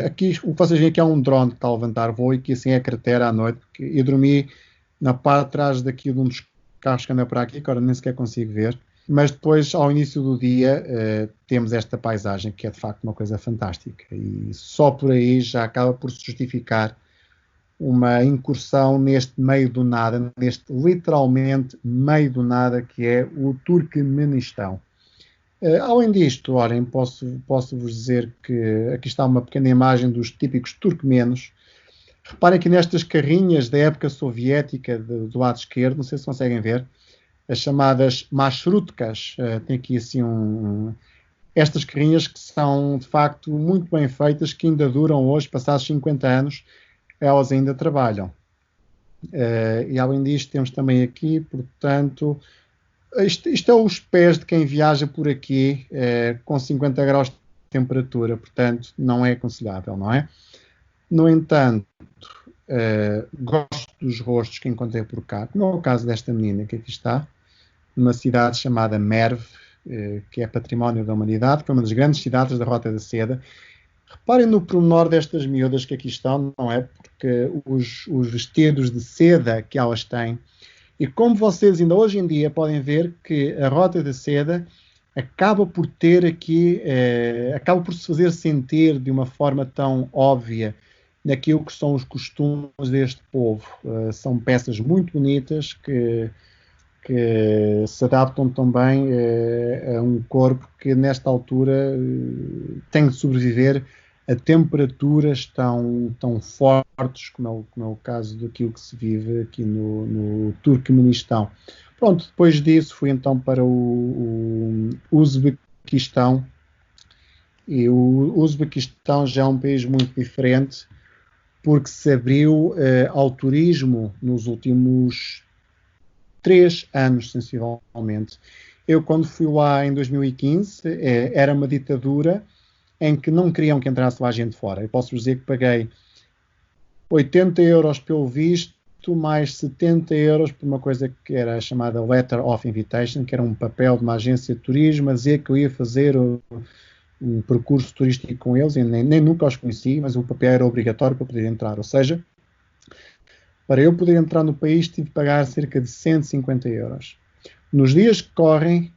Aqui, o que vocês veem aqui é um drone que está a levantar voo e que assim é a cratera à noite. Eu dormi na parte de trás daqui de um dos carros que anda para aqui, que agora nem sequer consigo ver. Mas depois, ao início do dia, temos esta paisagem que é de facto uma coisa fantástica. E só por aí já acaba por se justificar uma incursão neste meio do nada, neste literalmente meio do nada que é o Turcomenistão. Além disto, olhem, posso-vos dizer que aqui está uma pequena imagem dos típicos turcomenos. Reparem que nestas carrinhas da época soviética do lado esquerdo, não sei se conseguem ver, as chamadas mashrutkas, tem aqui assim estas carrinhas que são de facto muito bem feitas, que ainda duram hoje, passados 50 anos, elas ainda trabalham. E além disto temos também aqui, portanto, isto é os pés de quem viaja por aqui com 50 graus de temperatura, portanto não é aconselhável, não é? No entanto, gosto dos rostos que encontrei por cá, como é o caso desta menina que aqui está, numa cidade chamada Merv, que é património da humanidade, que é uma das grandes cidades da Rota da Seda. Reparem no pormenor destas miúdas que aqui estão, não é? Porque os vestidos de seda que elas têm, e como vocês ainda hoje em dia podem ver que a Rota da Seda acaba por ter aqui, acaba por se fazer sentir de uma forma tão óbvia naquilo que são os costumes deste povo. São peças muito bonitas que se adaptam também a um corpo que nesta altura tem de sobreviver a temperaturas tão fortes como é o caso daquilo que se vive aqui no Turcomenistão. Pronto, depois disso fui então para o Uzbequistão, e o Uzbequistão já é um país muito diferente, porque se abriu ao turismo nos últimos 3 anos, sensivelmente. Eu, quando fui lá em 2015, era uma ditadura em que não queriam que entrasse lá gente fora. Eu posso dizer que paguei 80 euros pelo visto, mais 70 euros por uma coisa que era chamada Letter of Invitation, que era um papel de uma agência de turismo a dizer que eu ia fazer um percurso turístico com eles, e nem nunca os conheci, mas o papel era obrigatório para poder entrar. Ou seja, para eu poder entrar no país tive de pagar cerca de 150 euros. Nos dias que correm,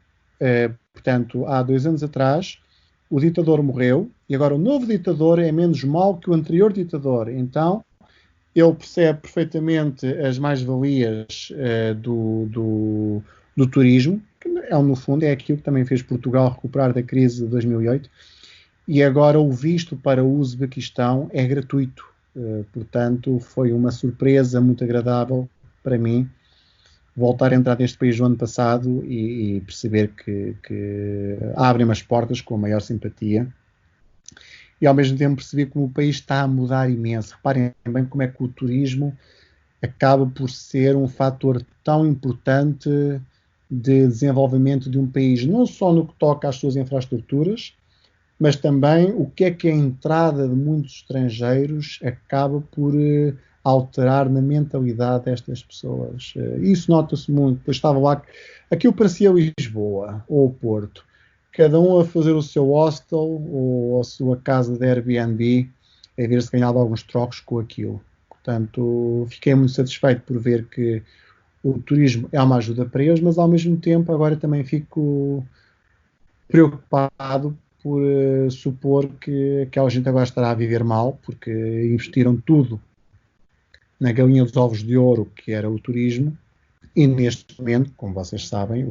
portanto, há 2 anos atrás, o ditador morreu, e agora o novo ditador é menos mau que o anterior ditador. Então, ele percebe perfeitamente as mais-valias do turismo, que no fundo é aquilo que também fez Portugal recuperar da crise de 2008, e agora o visto para o Uzbequistão é gratuito. Portanto, foi uma surpresa muito agradável para mim voltar a entrar neste país no ano passado e perceber que abrem-me as portas com a maior simpatia. E ao mesmo tempo perceber como o país está a mudar imenso. Reparem bem como é que o turismo acaba por ser um fator tão importante de desenvolvimento de um país, não só no que toca às suas infraestruturas, mas também o que é a entrada de muitos estrangeiros acaba por alterar na mentalidade destas pessoas. Isso nota-se muito. Eu estava lá, aquilo parecia Lisboa ou o Porto, cada um a fazer o seu hostel ou a sua casa de Airbnb, a ver se ganhava alguns trocos com aquilo. Portanto, fiquei muito satisfeito por ver que o turismo é uma ajuda para eles, mas ao mesmo tempo agora também fico preocupado por supor que aquela gente agora estará a viver mal, porque investiram tudo na galinha dos ovos de ouro, que era o turismo, e neste momento, como vocês sabem,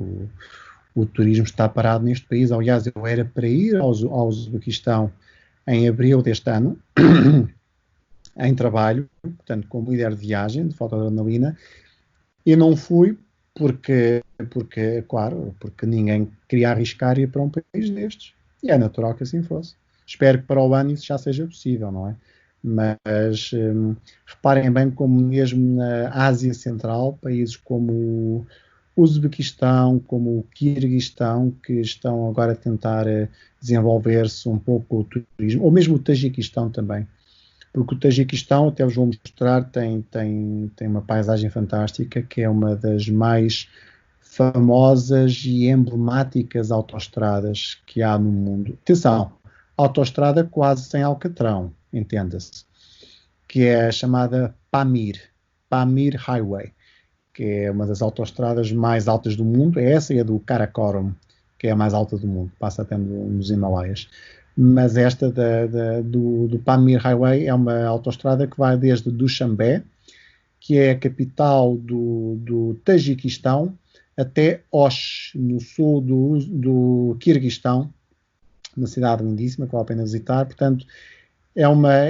o turismo está parado neste país. Aliás, eu era para ir ao Uzbequistão em abril deste ano, em trabalho, portanto, como líder de viagem, de fotoadrenalina, e não fui porque, claro, porque ninguém queria arriscar ir para um país destes. E é natural que assim fosse. Espero que para o ano isso já seja possível, não é? Mas reparem bem como mesmo na Ásia Central, países como o Uzbequistão, como o Quirguistão, que estão agora a tentar desenvolver-se um pouco o turismo, ou mesmo o Tajiquistão também. Porque o Tajiquistão, até vos vou mostrar, tem uma paisagem fantástica, que é uma das mais famosas e emblemáticas autoestradas que há no mundo. Atenção, autoestrada quase sem alcatrão, entenda-se, que é a chamada Pamir Highway, que é uma das autoestradas mais altas do mundo. É essa e a do Karakoram, que é a mais alta do mundo, passa até nos Himalaias. Mas esta do Pamir Highway é uma autoestrada que vai desde Dushanbe, que é a capital do Tajiquistão, até Osh, no sul do Quirguistão, uma cidade lindíssima que vale a pena visitar. Portanto, é uma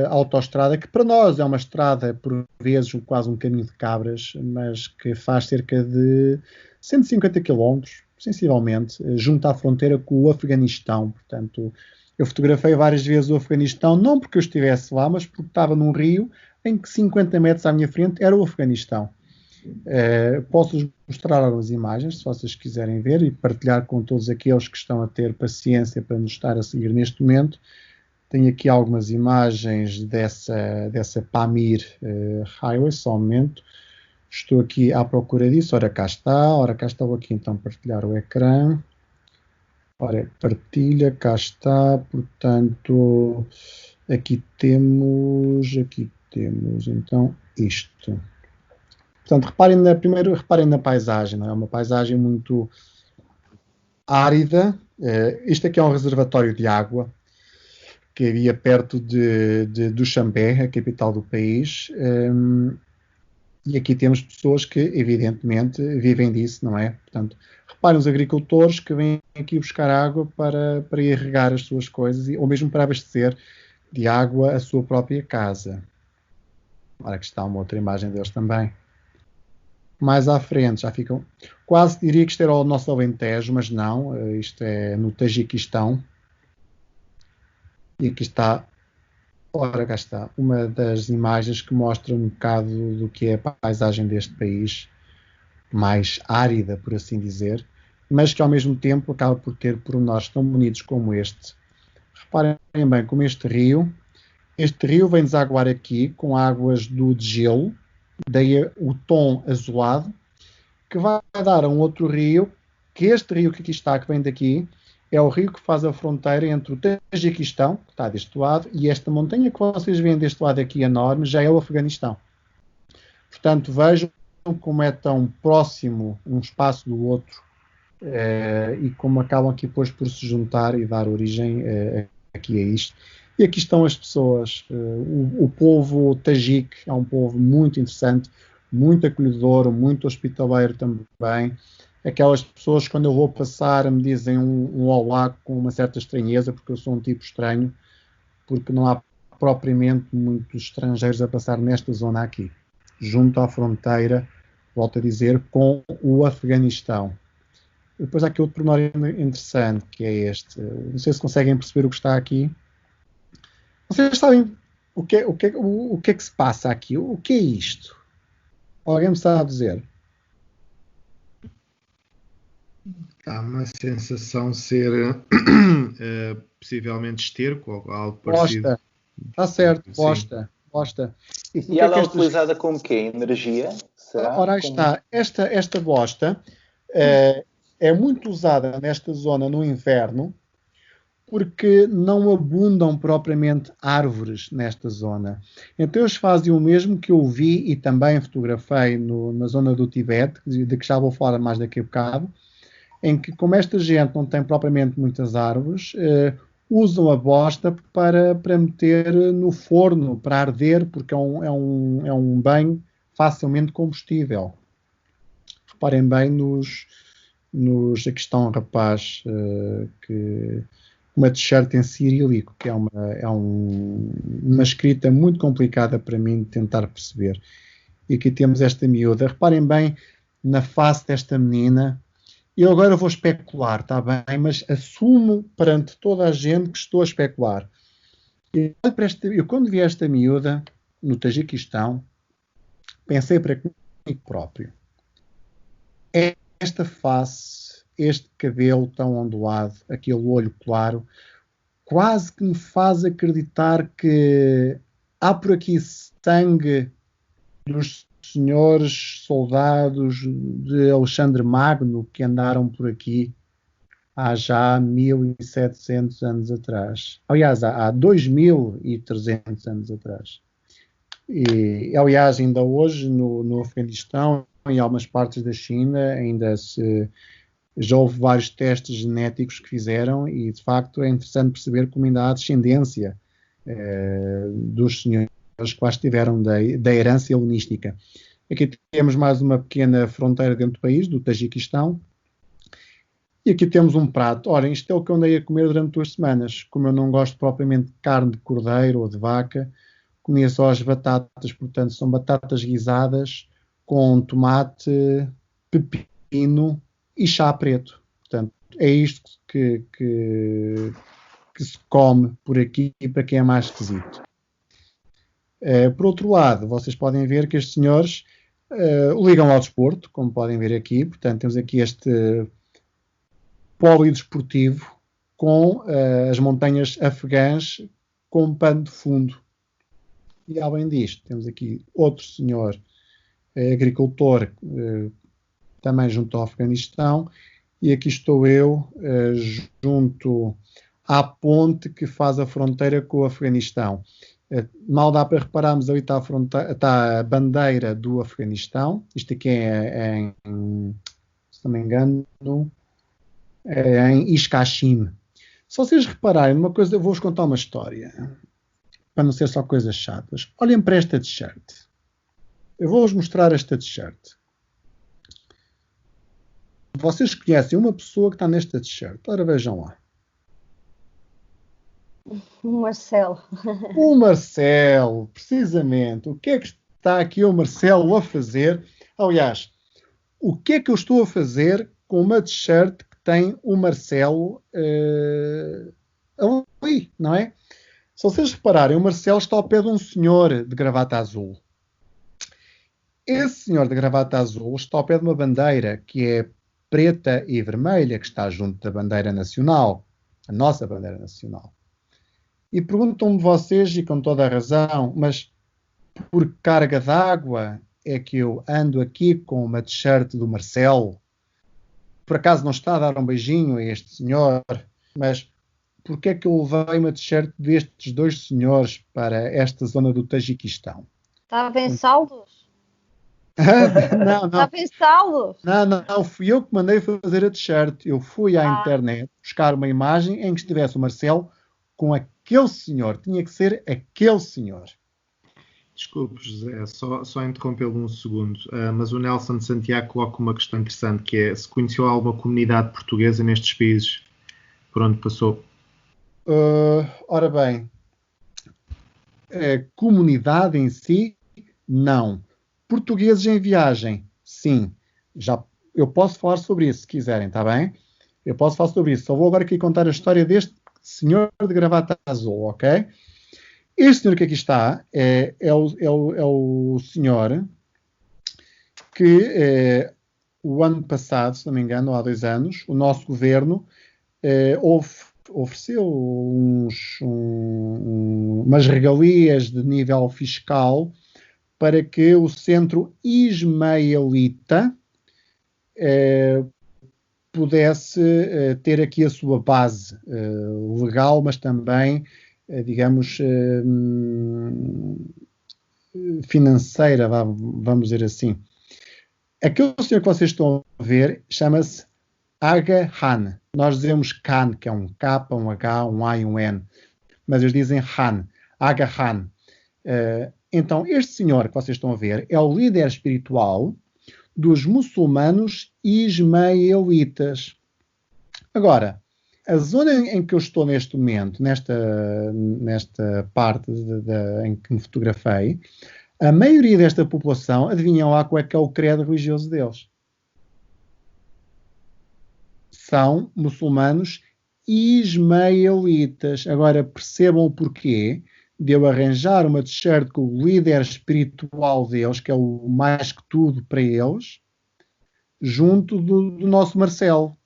autoestrada que para nós é uma estrada, por vezes, quase um caminho de cabras, mas que faz cerca de 150 km, sensivelmente, junto à fronteira com o Afeganistão. Portanto, eu fotografei várias vezes o Afeganistão, não porque eu estivesse lá, mas porque estava num rio em que 50 metros à minha frente era o Afeganistão. Posso-vos mostrar algumas imagens, se vocês quiserem ver, e partilhar com todos aqueles que estão a ter paciência para nos estar a seguir neste momento. Tenho aqui algumas imagens dessa Pamir Highway, só um momento. Estou aqui à procura disso. Ora, cá está. Vou aqui então partilhar o ecrã. Ora, partilha, cá está. Portanto, aqui temos então isto. Portanto, reparem na paisagem, não é? Uma paisagem muito árida. Isto aqui é um reservatório de água que havia perto de Duxambé, a capital do país. E aqui temos pessoas que, evidentemente, vivem disso, não é? Portanto, reparem os agricultores que vêm aqui buscar água para irrigar as suas coisas, ou mesmo para abastecer de água a sua própria casa. Ora, aqui está uma outra imagem deles também. Mais à frente já ficam... Quase diria que isto era o nosso Alentejo, mas não. Isto é no Tajiquistão. E aqui está... Ora, cá está. Uma das imagens que mostra um bocado do que é a paisagem deste país. Mais árida, por assim dizer. Mas que ao mesmo tempo acaba por ter pormenores tão bonitos como este. Reparem bem como este rio vem desaguar aqui com águas do gelo, daí o tom azulado, que vai dar a um outro rio, que este rio que aqui está, que vem daqui, é o rio que faz a fronteira entre o Tajiquistão, que está deste lado, e esta montanha que vocês veem deste lado aqui enorme, já é o Afeganistão. Portanto, vejam como é tão próximo um espaço do outro, e como acabam aqui depois por se juntar e dar origem aqui a isto. E aqui estão as pessoas. O povo tajique é um povo muito interessante, muito acolhedor, muito hospitaleiro também. Aquelas pessoas, quando eu vou passar, me dizem um olá com uma certa estranheza, porque eu sou um tipo estranho, porque não há propriamente muitos estrangeiros a passar nesta zona aqui, junto à fronteira, volto a dizer, com o Afeganistão. Depois há aqui outro pormenor interessante, que é este. Não sei se conseguem perceber o que está aqui. Vocês sabem o que é que se passa aqui? O que é isto? Alguém me está a dizer? Há uma sensação de ser possivelmente esterco ou algo parecido. Bosta. Está certo, bosta. E ela é utilizada como quê? Energia? Será? Ora, aí está. Esta bosta é muito usada nesta zona no inverno, porque não abundam propriamente árvores nesta zona. Então eles fazem o mesmo que eu vi e também fotografei na zona do Tibete, de que já vou falar mais daqui a bocado, em que, como esta gente não tem propriamente muitas árvores, usam a bosta para meter no forno, para arder, porque é um bem facilmente combustível. Reparem bem aqui está um rapaz que uma t-shirt em cirílico, que é uma escrita muito complicada para mim de tentar perceber. E aqui temos esta miúda. Reparem bem na face desta menina. Eu agora vou especular, está bem? Mas assumo perante toda a gente que estou a especular. Eu quando vi esta miúda no Tajiquistão, pensei para comigo próprio. Esta face, este cabelo tão ondulado, aquele olho claro, quase que me faz acreditar que há por aqui sangue dos senhores soldados de Alexandre Magno que andaram por aqui há já 1700 anos atrás. Aliás, há 2300 anos atrás. E, aliás, ainda hoje no Afeganistão, em algumas partes da China, já houve vários testes genéticos que fizeram e, de facto, é interessante perceber como ainda há descendência dos senhores que lá estiveram da herança helenística. Aqui temos mais uma pequena fronteira dentro do país, do Tajiquistão. E aqui temos um prato. Ora, isto é o que eu andei a comer durante 2 semanas. Como eu não gosto propriamente de carne de cordeiro ou de vaca, comia só as batatas. Portanto, são batatas guisadas com tomate, pepino e chá preto. Portanto, é isto que se come por aqui para quem é mais esquisito. Por outro lado, vocês podem ver que estes senhores ligam ao desporto, como podem ver aqui. Portanto, temos aqui este polidesportivo com as montanhas afegãs com pano de fundo. E além disto, temos aqui outro senhor agricultor também junto ao Afeganistão, e aqui estou eu junto à ponte que faz a fronteira com o Afeganistão. Mal dá para repararmos, ali está a bandeira do Afeganistão. Isto aqui é se não me engano, em Iscachim. Se vocês repararem numa coisa, eu vou-vos contar uma história, para não ser só coisas chatas. Olhem para esta t-shirt. Eu vou-vos mostrar esta t-shirt. Vocês conhecem uma pessoa que está nesta t-shirt. Ora, vejam lá. O Marcelo. O Marcelo, precisamente. O que é que está aqui o Marcelo a fazer? Aliás, o que é que eu estou a fazer com uma t-shirt que tem o Marcelo ali, não é? Se vocês repararem, o Marcelo está ao pé de um senhor de gravata azul. Esse senhor de gravata azul está ao pé de uma bandeira que é preta e vermelha, que está junto da bandeira nacional, a nossa bandeira nacional. E perguntam-me vocês, e com toda a razão, mas por carga d'água é que eu ando aqui com uma t-shirt do Marcelo? Por acaso não está a dar um beijinho a este senhor? Mas porque é que eu levei uma t-shirt destes dois senhores para esta zona do Tajiquistão? Estava em saldos? Não. Estava em saldos? Não, fui eu que mandei fazer a t-shirt. Eu fui à internet buscar uma imagem em que estivesse o Marcelo com aquele senhor. Tinha que ser aquele senhor. Desculpe, José, só interrompê-lo um segundo, mas o Nelson de Santiago coloca uma questão interessante, que é se conheceu alguma comunidade portuguesa nestes países por onde passou? Ora bem, a comunidade em si, não. Portugueses em viagem, sim. Eu posso falar sobre isso, se quiserem, está bem? Eu posso falar sobre isso. Só vou agora aqui contar a história deste senhor de gravata azul, ok? Este senhor que aqui está é o senhor que o ano passado, se não me engano, há 2 anos, o nosso governo ofereceu umas regalias de nível fiscal para que o centro ismaelita pudesse ter aqui a sua base legal, mas também, digamos, financeira, vamos dizer assim. Aquele senhor que vocês estão a ver chama-se Aga Han. Nós dizemos Khan, que é um K, um H, um A e um N, mas eles dizem Han, Aga Han. Então, este senhor que vocês estão a ver é o líder espiritual dos muçulmanos ismaelitas. Agora, a zona em que eu estou neste momento, nesta parte em que me fotografei, a maioria desta população, adivinham lá qual é que é o credo religioso deles? São muçulmanos ismaelitas. Agora, percebam o porquê de eu arranjar uma t-shirt com o líder espiritual deles, que é o mais que tudo para eles, junto do nosso Marcelo.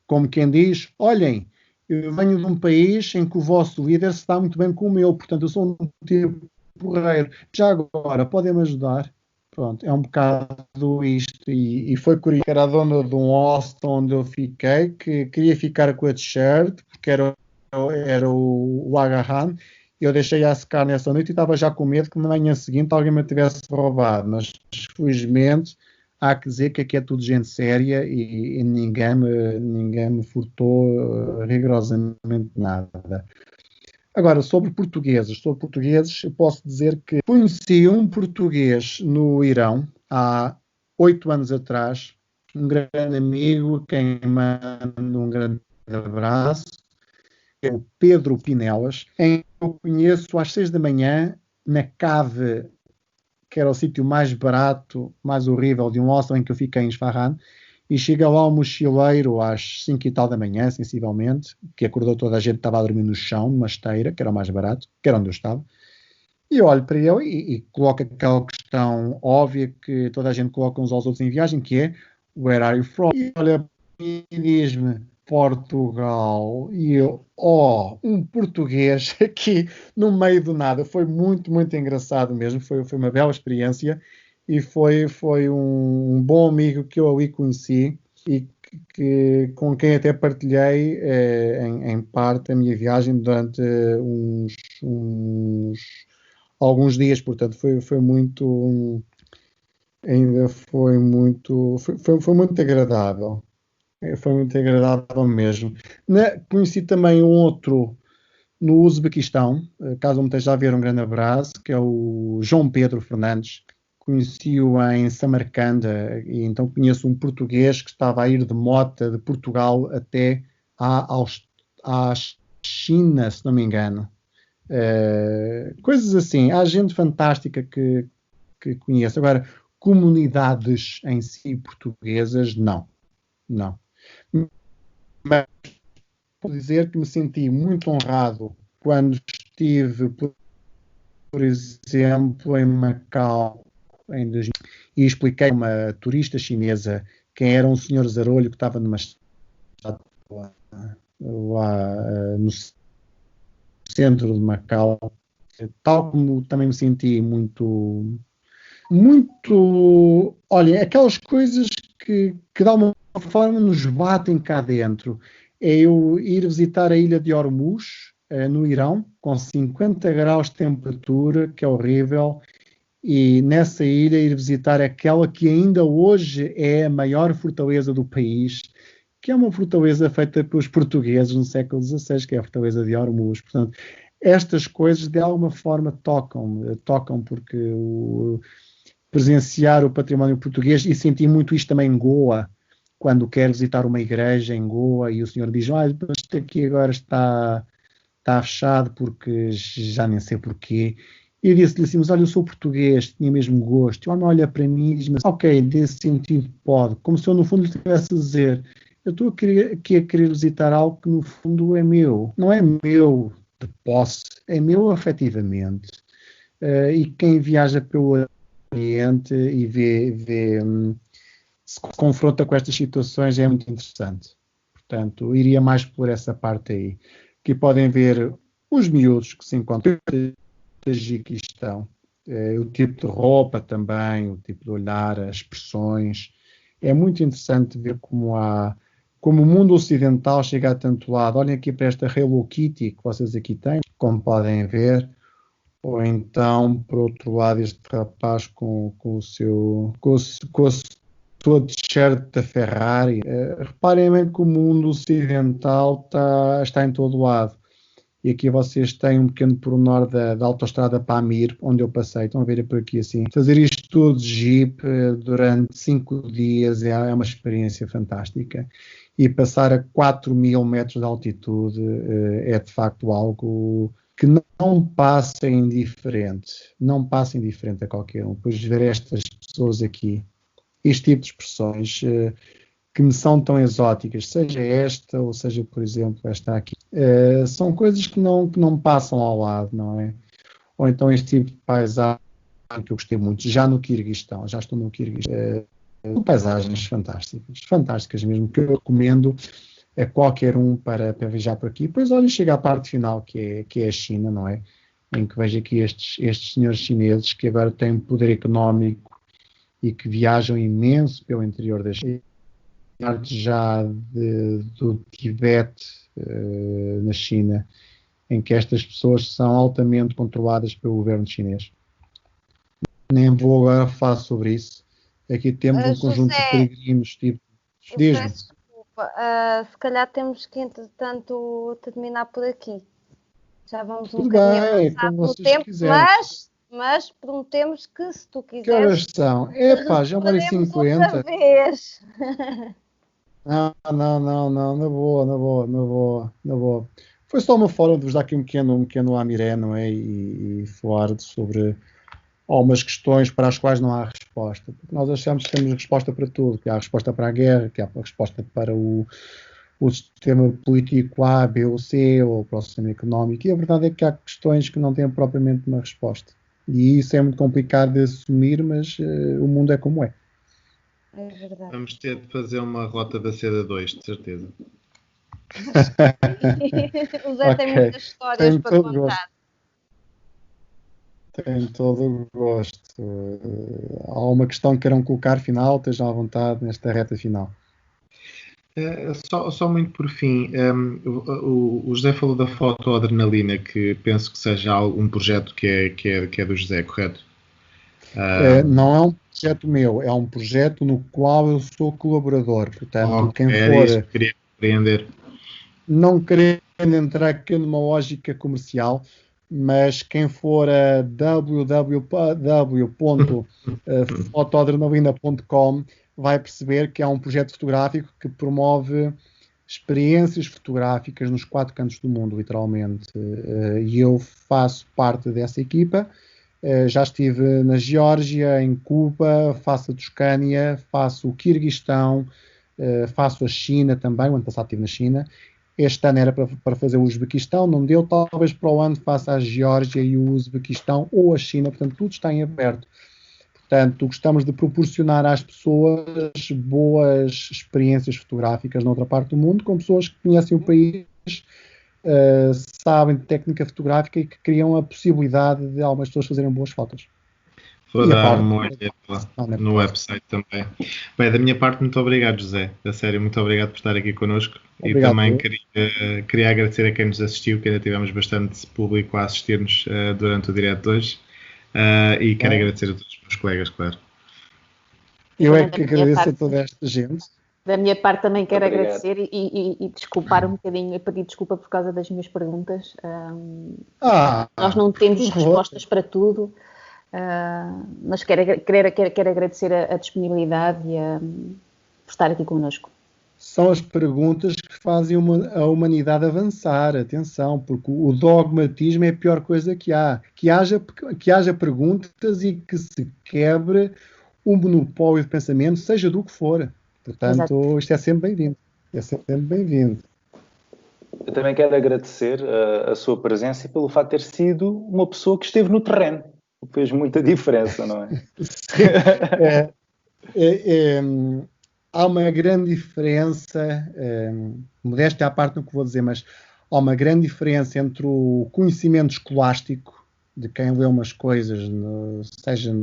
Como quem diz, olhem, eu venho de um país em que o vosso líder se dá muito bem com o meu, portanto eu sou um tipo porreiro. Já agora, podem-me ajudar? Pronto, é um bocado isto. E foi curioso, era a dona de um hostel onde eu fiquei, que queria ficar com a t-shirt, porque era o Agahan. Eu deixei-a secar nessa noite e estava já com medo que na manhã seguinte alguém me tivesse roubado. Mas, felizmente, há que dizer que aqui é tudo gente séria e ninguém me furtou rigorosamente nada. Agora, sobre portugueses, eu posso dizer que conheci um português no Irão há 8 anos atrás, um grande amigo, quem manda um grande abraço, é o Pedro Pinelas, em que eu conheço às 6 da manhã, na cave, que era o sítio mais barato, mais horrível de um hostel em que eu fiquei em Isfahan, e chega lá um mochileiro às 5 e tal da manhã, sensivelmente, que acordou toda a gente, estava a dormir no chão, numa esteira, que era o mais barato, que era onde eu estava, e eu olho para ele e coloco aquela questão óbvia que toda a gente coloca uns aos outros em viagem, que é, where are you from? E olha para mim e diz-me, Portugal. E eu, um português aqui no meio do nada. Foi muito, muito engraçado mesmo. Foi uma bela experiência e foi um bom amigo que eu ali conheci e com quem até partilhei em parte a minha viagem durante alguns dias. Portanto, foi muito... Ainda foi muito... Foi muito agradável. Foi muito agradável mesmo. Conheci também um outro no Uzbequistão, caso me esteja a ver, um grande abraço, que é o João Pedro Fernandes. Conheci-o em Samarcanda, e então conheço um português que estava a ir de mota de Portugal até à China, se não me engano. Coisas assim. Há gente fantástica que conheço. Agora, comunidades em si portuguesas, não. Mas vou dizer que me senti muito honrado quando estive, por exemplo, em Macau em 2000, e expliquei a uma turista chinesa quem era um senhor zarolho que estava numa estátua lá no centro de Macau, tal como também me senti muito, olha, aquelas coisas que de alguma forma nos batem cá dentro. É eu ir visitar a ilha de Hormuz, no Irão, com 50 graus de temperatura, que é horrível, e nessa ilha ir visitar aquela que ainda hoje é a maior fortaleza do país, que é uma fortaleza feita pelos portugueses no século XVI, que é a fortaleza de Hormuz. Portanto, estas coisas de alguma forma tocam porque presenciar o património português, e senti muito isto também em Goa, quando quero visitar uma igreja em Goa e o senhor diz, olha, isto aqui agora está fechado porque já nem sei porquê. E eu disse-lhe assim, mas olha, eu sou português, tinha mesmo gosto. E olha para mim e diz, mas ok, nesse sentido pode. Como se eu no fundo lhe estivesse a dizer, eu estou aqui a querer visitar algo que no fundo é meu. Não é meu de posse, é meu afetivamente. E quem viaja pelo Oriente e se confronta com estas situações é muito interessante. Portanto, iria mais por essa parte aí. Aqui podem ver os miúdos que se encontram no Tajiquistão, o tipo de roupa também, o tipo de olhar, as expressões. É muito interessante ver como o mundo ocidental chega a tanto lado. Olhem aqui para esta Hello Kitty que vocês aqui têm, como podem ver. Ou então, por outro lado, este rapaz com a sua t-shirt da Ferrari. Reparem bem que o mundo ocidental está em todo lado. E aqui vocês têm um pequeno pormenor da autoestrada Pamir, onde eu passei. Estão a ver por aqui assim. Fazer isto tudo de Jeep durante 5 dias é uma experiência fantástica. E passar a 4.000 metros de altitude é de facto algo que não passa indiferente. Não passa indiferente a qualquer um. Depois de ver estas pessoas aqui, este tipo de expressões que me são tão exóticas, seja esta ou seja, por exemplo, esta aqui, são coisas que não passam ao lado, não é? Ou então este tipo de paisagem que eu gostei muito, já no Quirguistão, já estou no Quirguistão, são paisagens fantásticas mesmo, que eu recomendo a qualquer um para viajar por aqui. Depois, olha, chega à parte final, que é a China, não é? Em que vejo aqui estes senhores chineses que agora têm poder económico e que viajam imenso pelo interior da China. Já do Tibete, na China, em que estas pessoas são altamente controladas pelo governo chinês. Nem vou agora falar sobre isso. Aqui temos um conjunto de peregrinos, tipo... Diz-me. Desculpa, se calhar temos que, entretanto, terminar por aqui. Já vamos um bocadinho avançar no tempo, mas prometemos que, se tu quiseres... Que horas são? Já 1h50. Não, na boa. Foi só uma forma de vos dar aqui um pequeno amiré, não é? E falar sobre algumas questões para as quais não há resposta. Porque nós achamos que temos resposta para tudo, que há resposta para a guerra, que há resposta para o sistema político A, B ou C, ou para o sistema económico, e a verdade é que há questões que não têm propriamente uma resposta. E isso é muito complicado de assumir, mas o mundo é como é. É verdade. Vamos ter de fazer uma Rota da Seda 2, de certeza. O Zé tem muitas histórias para contar. Tenho todo o gosto. Há uma questão que queiram colocar final, estejam à vontade nesta reta final. Só muito por fim, o José falou da fotoadrenalina, que penso que seja um projeto que é do José, correto? Não é um projeto meu, é um projeto no qual eu sou colaborador. Portanto, quem era for... isso que queria compreender. Não querendo entrar aqui numa lógica comercial, mas quem for a www.fotodrenalina.com vai perceber que é um projeto fotográfico que promove experiências fotográficas nos 4 cantos do mundo, literalmente. E eu faço parte dessa equipa. Já estive na Geórgia, em Cuba, faço a Toscânia, faço o Quirguistão, faço a China também. O ano passado estive na China. Este ano era para fazer o Uzbequistão, não deu. Talvez para o ano faça a Geórgia e o Uzbequistão ou a China. Portanto, tudo está em aberto. Portanto, gostamos de proporcionar às pessoas boas experiências fotográficas noutra parte do mundo, com pessoas que conhecem o país, sabem de técnica fotográfica e que criam a possibilidade de algumas pessoas fazerem boas fotos. Vou dar uma olhada no website também. Bem, da minha parte, muito obrigado, José. A sério, muito obrigado por estar aqui connosco. Obrigado, e também queria agradecer a quem nos assistiu, que ainda tivemos bastante público a assistir-nos durante o direto de hoje. E quero agradecer a todos os meus colegas, claro. Eu é que agradeço a toda esta gente. Da minha parte também quero agradecer e desculpar um bocadinho, e pedir desculpa por causa das minhas perguntas. Nós não temos respostas para tudo, mas quero agradecer a disponibilidade e por estar aqui connosco. São as perguntas que fazem a humanidade avançar, atenção, porque o dogmatismo é a pior coisa que há. Que haja perguntas e que se quebre o monopólio de pensamento, seja do que for. Portanto, Isto é sempre bem-vindo. É sempre bem-vindo. Eu também quero agradecer a sua presença e pelo fato de ter sido uma pessoa que esteve no terreno. Fez muita diferença, não é? Há uma grande diferença, modéstia à parte no que vou dizer, mas há uma grande diferença entre o conhecimento escolástico de quem lê umas coisas, seja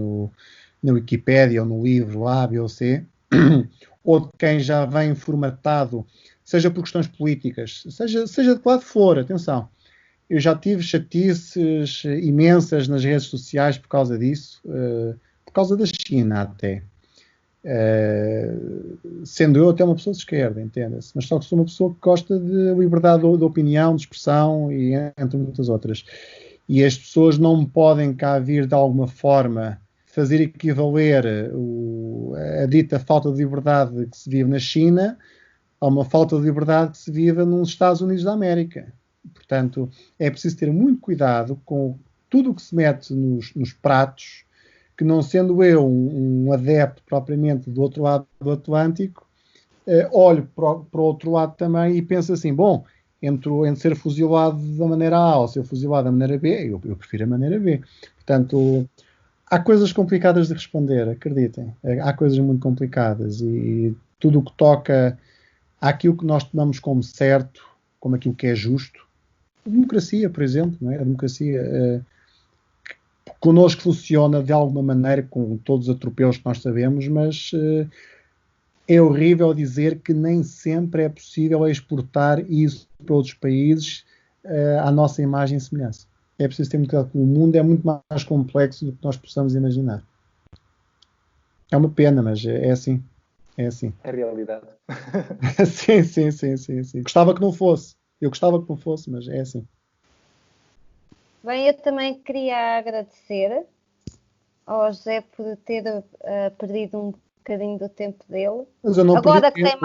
na Wikipédia ou no livro A, B ou C, ou de quem já vem formatado, seja por questões políticas, seja de que lado for, atenção. Eu já tive chatices imensas nas redes sociais por causa disso, por causa da China até. Sendo eu até uma pessoa de esquerda, entenda-se, mas só que sou uma pessoa que gosta de liberdade de opinião, de expressão e entre muitas outras. E as pessoas não me podem cá vir de alguma forma fazer equivaler a dita falta de liberdade que se vive na China a uma falta de liberdade que se vive nos Estados Unidos da América. Portanto, é preciso ter muito cuidado com tudo o que se mete nos pratos, que não sendo eu um adepto propriamente do outro lado do Atlântico, olho para o outro lado também e penso assim, bom, entre ser fuzilado da maneira A ou ser fuzilado da maneira B, eu prefiro a maneira B. Portanto, há coisas complicadas de responder, acreditem. Há coisas muito complicadas e tudo o que toca àquilo que nós tomamos como certo, como aquilo que é justo. A democracia, por exemplo, não é? A democracia connosco funciona de alguma maneira com todos os atropelos que nós sabemos, mas é horrível dizer que nem sempre é possível exportar isso para outros países à nossa imagem e semelhança. É preciso ter muito cuidado, porque o mundo é muito mais complexo do que nós possamos imaginar. É uma pena, mas é assim. É assim. É a realidade. Sim. Gostava que não fosse. Eu gostava que não fosse, mas é assim. Bem, eu também queria agradecer ao José por ter perdido um bocadinho do tempo dele. Mas eu não agora perdi que tem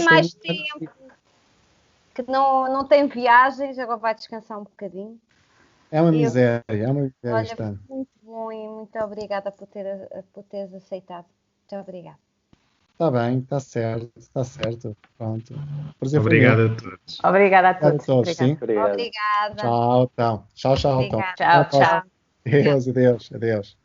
mais tempo, que não tem viagens, agora vai descansar um bocadinho. É uma miséria, Olha, muito bom e muito obrigada por teres aceitado. Muito obrigada. Está bem, está certo. Pronto. Obrigado a todos. Obrigada a todos. Sim. Obrigada. Tchau, então. Tchau, então. Tchau. Adeus.